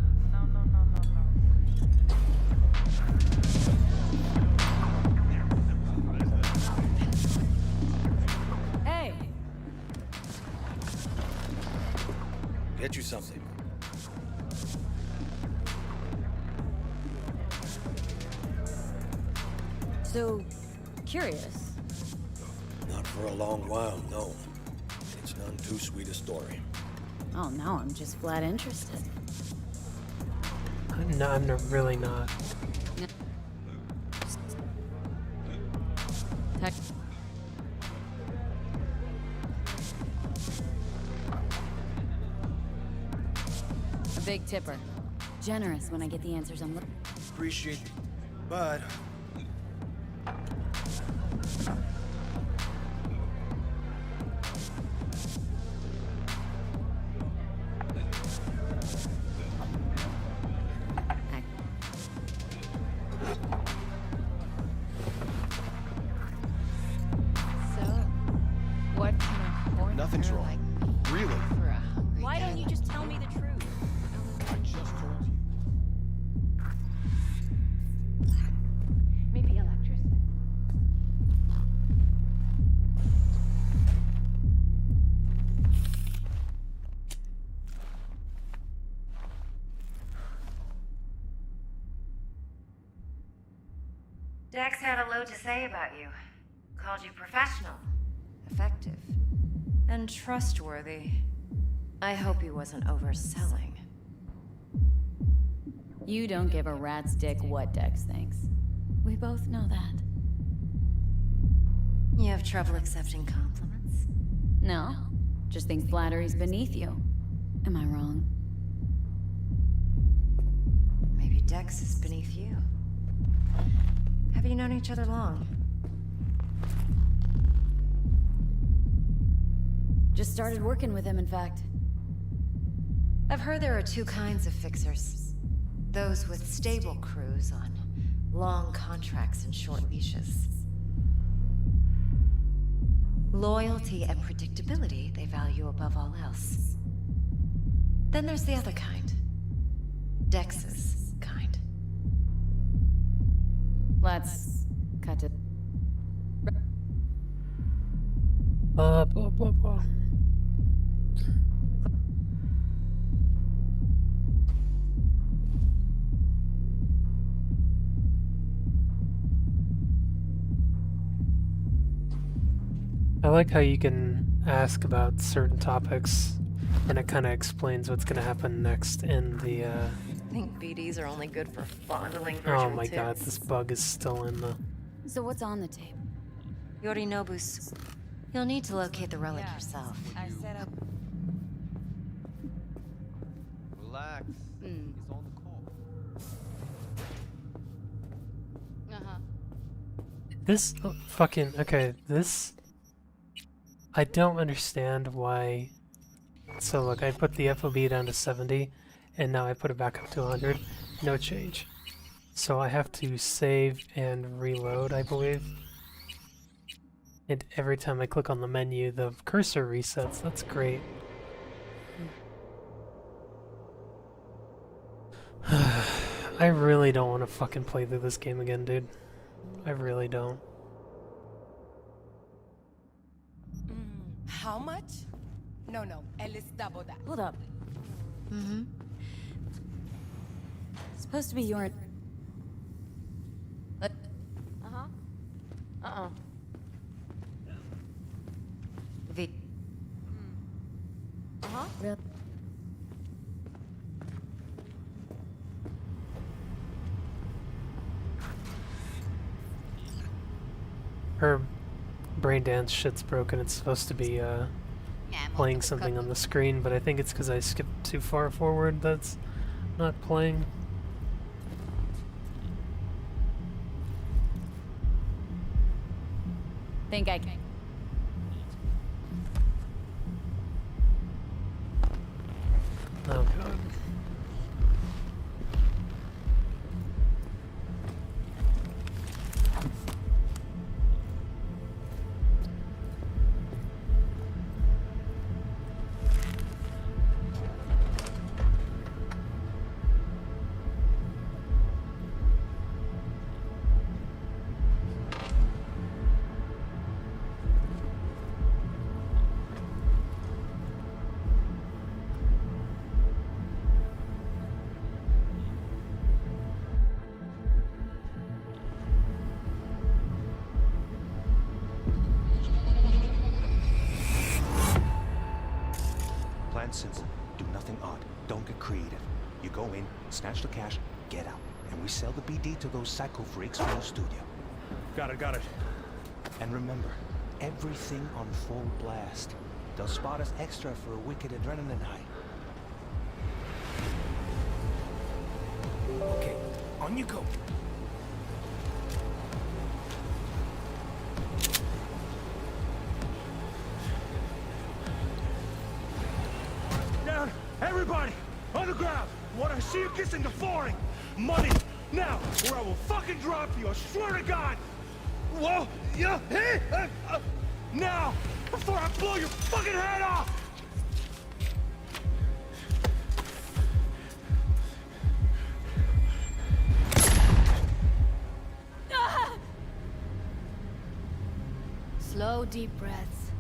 Hey! Get you something. So, curious. Not for a long while, no. It's none too sweet a story. Oh, now I'm just flat interested. No, really not. A big tipper. Generous when I get the answers I'm looking for. Appreciate it, but... What kind of horn Nothing's wrong. Really? for a hungry Why don't you just tell me the truth? I just told you. maybe electricity? Dex had a load to say about you. Called you professional, effective, and trustworthy. I hope he wasn't overselling. You don't give a rat's dick what Dex thinks. We both know that. You have trouble accepting compliments? No. Just think flattery's beneath you. Am I wrong? Maybe Dex is beneath you. Have you known each other long? Just started working with him, in fact. I've heard there are two kinds of fixers. Those with stable crews on long contracts and short leashes. Loyalty and predictability they value above all else. Then there's the other kind. Dex's kind. Let's cut to... Blah, blah, blah. I like how you can ask about certain topics and it kind of explains what's going to happen next in the I think BDs are only good for fondling virtual oh my god, tits. this bug is still in the... So what's on the tape? Yorinobu's. You'll need to locate the relic yourself. I set up. Relax. Mm. It's only This fucking okay. This I don't understand why. So look, I put the FOB down to 70, and now I put it back up to 100. No change. So I have to save and reload, I believe. And every time I click on the menu, the cursor resets. That's great. I really don't want to fucking play through this game again, dude. I really don't. How much? No, él es double that. Hold up. Mm-hmm. Supposed to be your... Uh-huh. Uh-uh. The... Uh-huh. Really? Her brain dance shit's broken. It's supposed to be playing something on the screen, but I think it's because I skipped too far forward that's not playing. Think I can. Oh god. Plan simple. Do nothing odd. Don't get creative. You go in, snatch the cash, get out. And we sell the BD to those psycho freaks from the studio. Got it. And remember, everything on full blast. They'll spot us extra for a wicked adrenaline high. Okay, on you go. Down! Everybody! On the ground! What I see you kissing the flooring! Money! Now! Or I will fucking drop you! I swear to God! Whoa! Yeah! Hey! Now! Before I blow your fucking head off! Slow, deep breaths.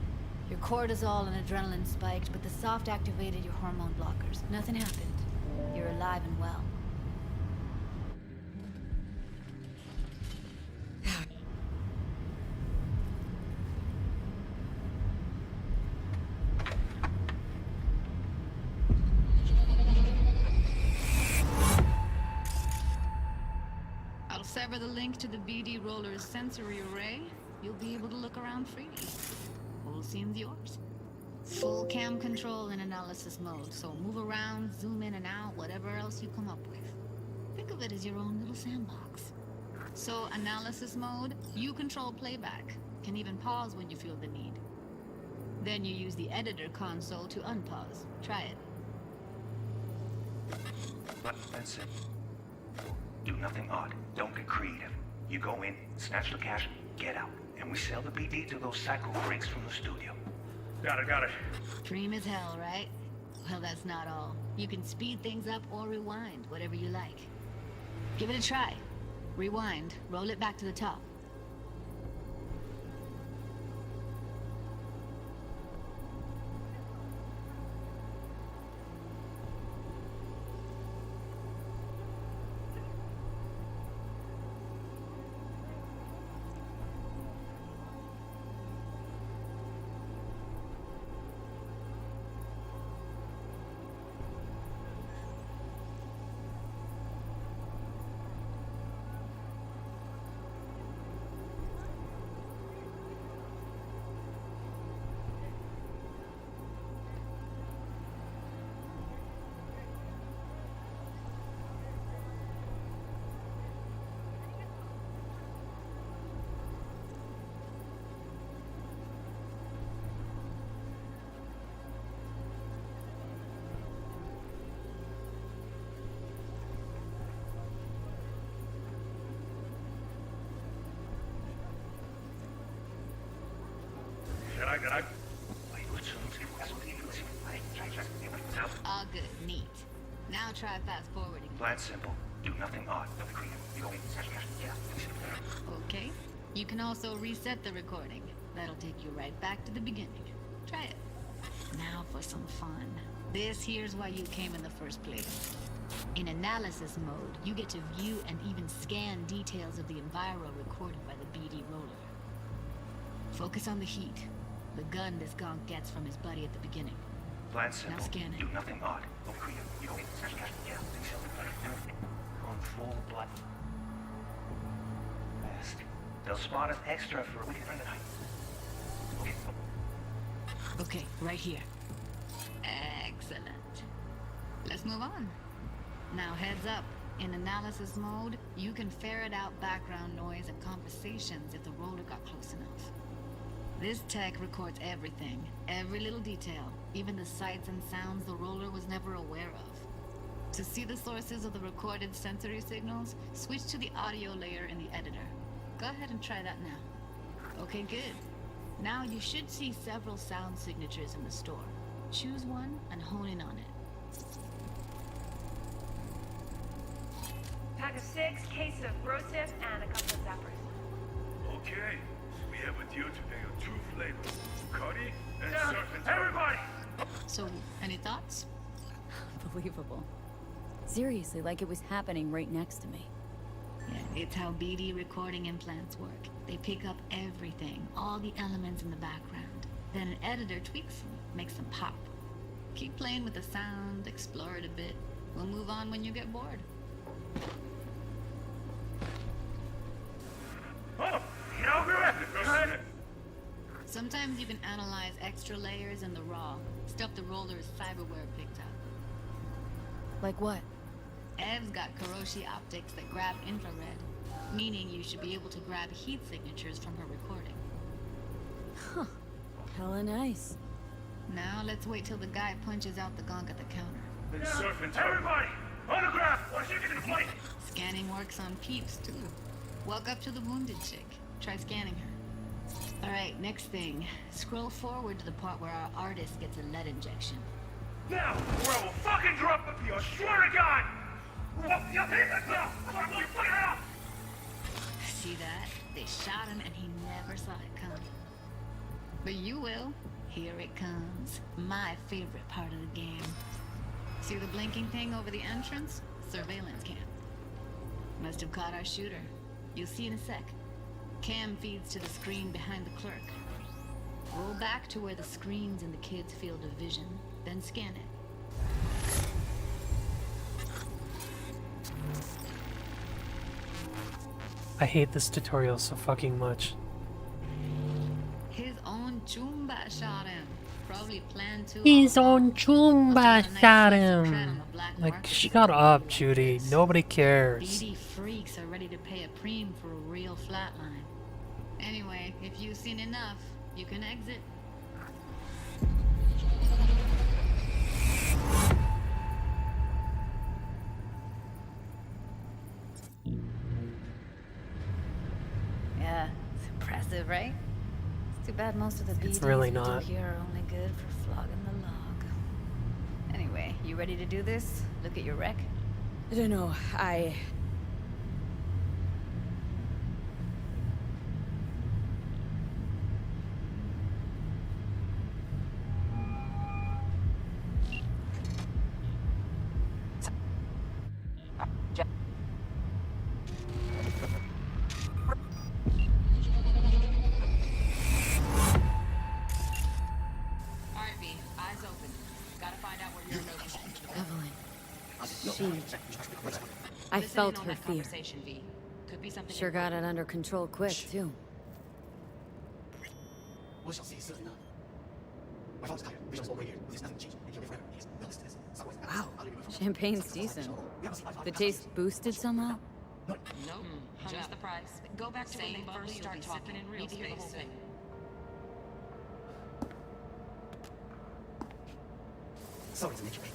Your cortisol and adrenaline spiked, but the soft activated your hormone blockers. Nothing happened. You're alive and well. I'll sever the link to the BD Roller's sensory array. You'll be able to look around freely. Whole scene's yours. Full cam control in analysis mode, so move around, zoom in and out, whatever else you come up with. Think of it as your own little sandbox. So, analysis mode, you control playback. Can even pause when you feel the need. Then you use the editor console to unpause. Try it. That's it. Do nothing odd. Don't get creative. You go in, snatch the cash, get out. And we sell the BD to those psycho freaks from the studio. Got it. Dream as hell, right? Well, that's not all. You can speed things up or rewind, whatever you like. Give it a try. Rewind, roll it back to the top. simple. Do nothing odd. Don't be creative. You go in, snatch cash, get out. Okay. You can also reset the recording. That'll take you right back to the beginning. Try it. Now for some fun. This here's why you came in the first place. In analysis mode, you get to view and even scan details of the enviro recorded by the BD roller. Focus on the heat. The gun this gonk gets from his buddy at the beginning. Plan simple. Now scan it. Do nothing odd. Don't be creative. You go in, snatch cash, get out. On full blood. Fast. They'll spot us extra for a weekend friend tonight. Okay. Okay, right here. Excellent. Let's move on. Now heads up. In analysis mode, you can ferret out background noise and conversations if the roller got close enough. This tech records everything, every little detail, even the sights and sounds the roller was never aware of. To see the sources of the recorded sensory signals, switch to the audio layer in the editor. Go ahead and try that now. Okay, good. Now you should see several sound signatures in the store. Choose one and hone in on it. Pack of 6, case of Brosif, and a couple of zappers. Okay, we have with you today two flavors, Cuddy and Down. Serpent. Everybody! So, any thoughts? Believable. Seriously, like it was happening right next to me. Yeah, it's how BD recording implants work. They pick up everything, all the elements in the background. Then an editor tweaks them, makes them pop. Keep playing with the sound, explore it a bit. We'll move on when you get bored. Oh, good. Sometimes you can analyze extra layers in the raw, stuff the roller's cyberware picked up. Like what? Ev's got Karoshi optics that grab infrared, meaning you should be able to grab heat signatures from her recording. Huh. Hella nice. Now let's wait till the guy punches out the gonk at the counter. And Serpent. Everybody, autograph. What's your ticket to play? Scanning works on peeps too. Walk up to the wounded chick. Try scanning her. Alright, next thing. Scroll forward to the part where our artist gets a lead injection. Now, or I will fucking drop you, I swear to God! See that? They shot him and he never saw it coming. But you will. Here it comes. My favorite part of the game. See the blinking thing over the entrance? Surveillance cam. Must have caught our shooter. You'll see in a sec. Cam feeds to the screen behind the clerk. Roll back to where the screen's in the kid's field of vision, then scan it. I hate this tutorial so fucking much. His own Chumba shot him. Probably planned to. His own Chumba shot him. Like, shut up, Judy. Nobody cares. BD freaks are ready to pay a preem for a real flatline. Anyway, if you've seen enough, you can exit. Yeah, it's impressive, right? It's too bad most of the BDs really we do not. here are only good for flogging the log. Anyway, you ready to do this? Look at your wreck? I don't know, I felt her fear. Sure got it under control quick, too. Wow, champagne's decent. The taste boosted somehow? Nope. Just the price. Go back to when they first start talking in real space. Sorry to make you wait.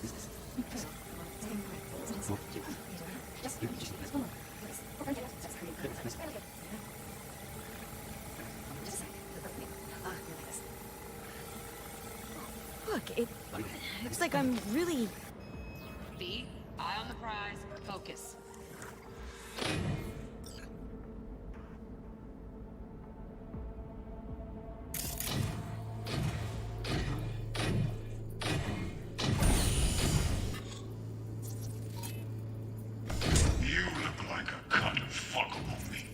Business. Look, it's like I'm really... V, eye on the prize. Focus. You look like a cut of fuckable meat.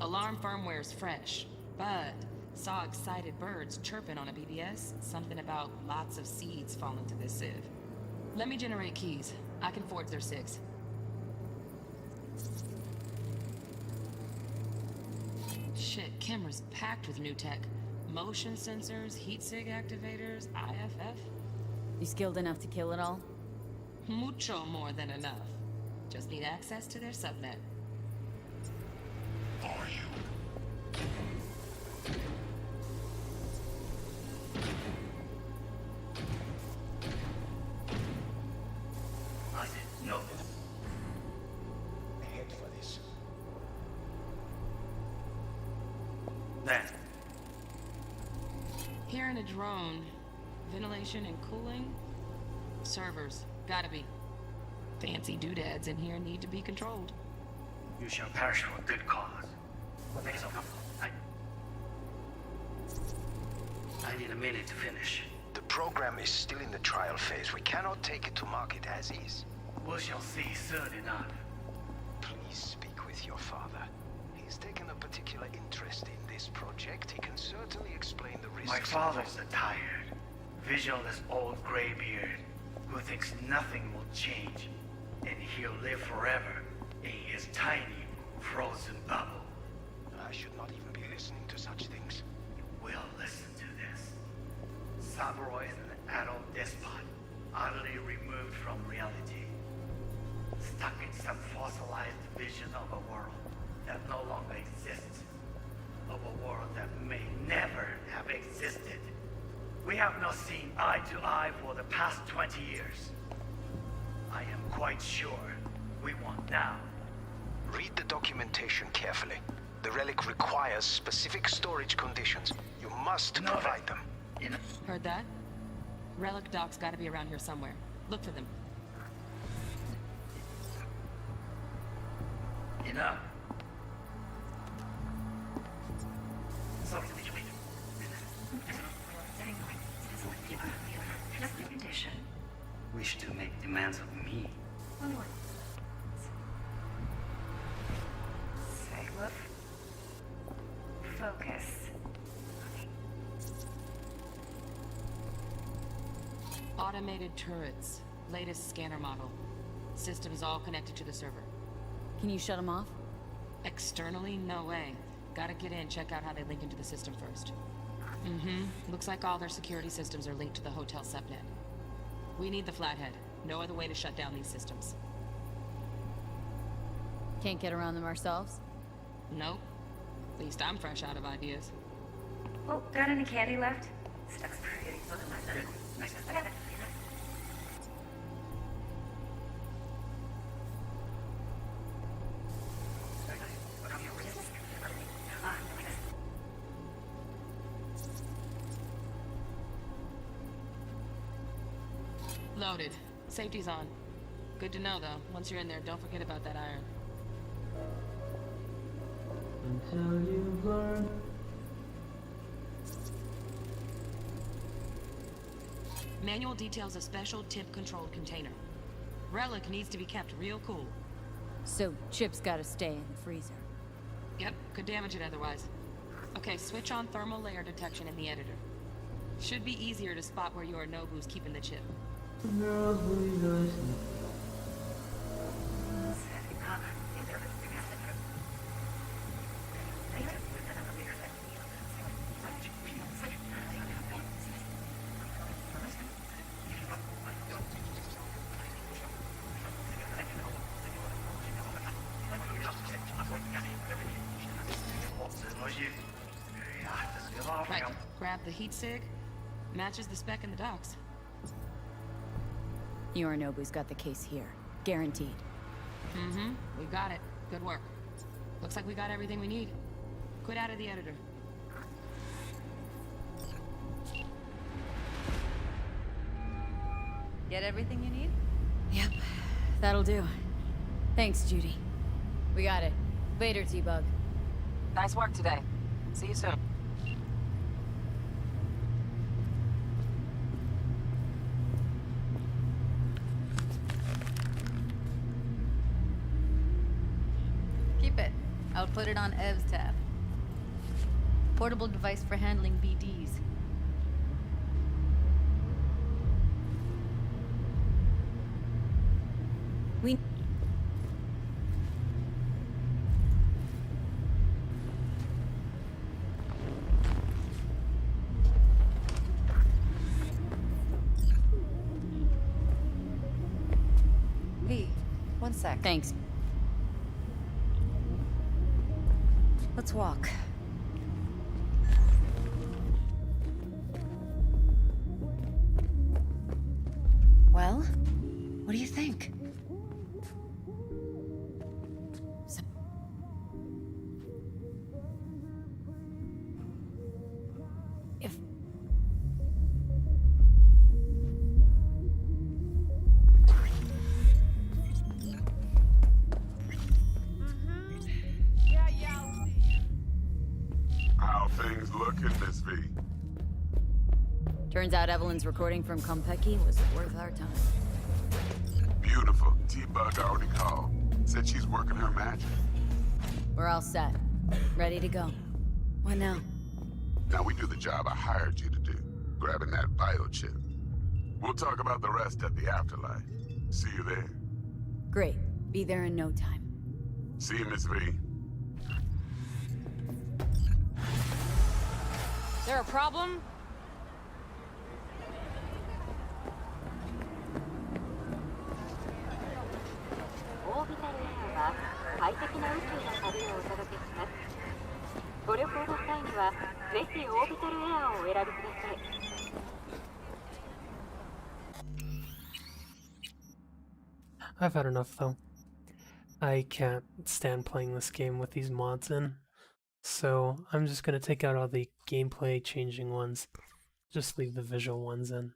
Alarm firmware's fresh, but saw excited birds chirping on a BBS. Something about lots of seeds falling to this sieve. Let me generate keys. I can forge their SIGs. Shit, camera's packed with new tech. Motion sensors, heat sig activators, IFF. You skilled enough to kill it all? Mucho more than enough. Just need access to their subnet. Are you? I didn't know. Head for this. Then, Here in a drone, ventilation and cooling? Servers, gotta be. Fancy doodads in here need to be controlled. you shall perish for a good cause. What makes it come? I need a minute to finish. The program is still in the trial phase. We cannot take it to market as is. We shall see soon enough. Please speak with your father. He's taken a particular interest in this project. He can certainly explain the risks. My father's a tired, visionless old graybeard who thinks nothing will change, and he'll live forever in his tiny, frozen bubble. I should not even be listening to such things. We'll listen to this. Saburo is an adult despot, utterly removed from reality, stuck in some fossilized vision of a world that no longer exists, of a world that may never have existed. We have not seen eye to eye for the past 20 years. I am quite sure we want now. Read the documentation carefully. The relic requires specific storage conditions. You must provide them. Heard that? Relic docs gotta be around here somewhere. Look for them. Enough. Wish to make demands of me. Say, focus. Automated turrets. Latest scanner model. Systems all connected to the server. Can you shut them off? Externally, no way. Gotta get in, check out how they link into the system first. Looks like all their security systems are linked to the hotel subnet. We need the flathead. No other way to shut down these systems. Can't get around them ourselves? Nope. At least I'm fresh out of ideas. Oh, got any candy left? Stuck's pretty. Nice. I got it. Loaded. Safety's on. Good to know, though. Once you're in there, don't forget about that iron. Until you've learned. Manual details a special temp-controlled container. Relic needs to be kept real cool. So, Chip's gotta stay in the freezer. Yep, could damage it otherwise. Okay, switch on thermal layer detection in the editor. Should be easier to spot where Yorinobu's keeping the chip. Girls rejoice. Right, grab the heat sig. Matches the spec in the docs. Yorinobu's got the case here. Guaranteed. We got it. Good work. Looks like we got everything we need. Quit out of the editor. Get everything you need? Yep, that'll do. Thanks, Judy. We got it. Later, T-Bug. Nice work today. See you soon. Keep it. I'll put it on Ev's tab. Portable device for handling BDs. We... V, one sec. Thanks. Let's walk. Well, what do you think? If... How things looking, Miss V? Turns out Evelyn's recording from Konpeki was worth our time. Beautiful. T-Bug already called. Said she's working her magic. We're all set. Ready to go. What now? Now we do the job I hired you to do, grabbing that biochip. We'll talk about the rest at the afterlife. See you there. Great. Be there in no time. See you, Miss V. There a problem? I've had enough though. I can't stand playing this game with these mods in. So I'm just gonna take out all the gameplay changing ones. Just leave the visual ones in.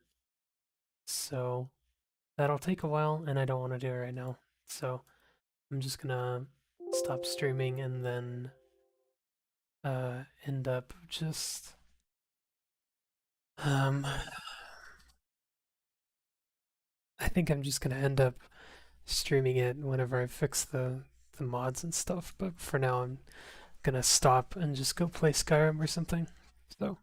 So that'll take a while and I don't want to do it right now. So I'm just gonna stop streaming and then end up just I think I'm just gonna end up streaming it whenever I fix the mods and stuff, but for now I'm gonna stop and just go play Skyrim or something. So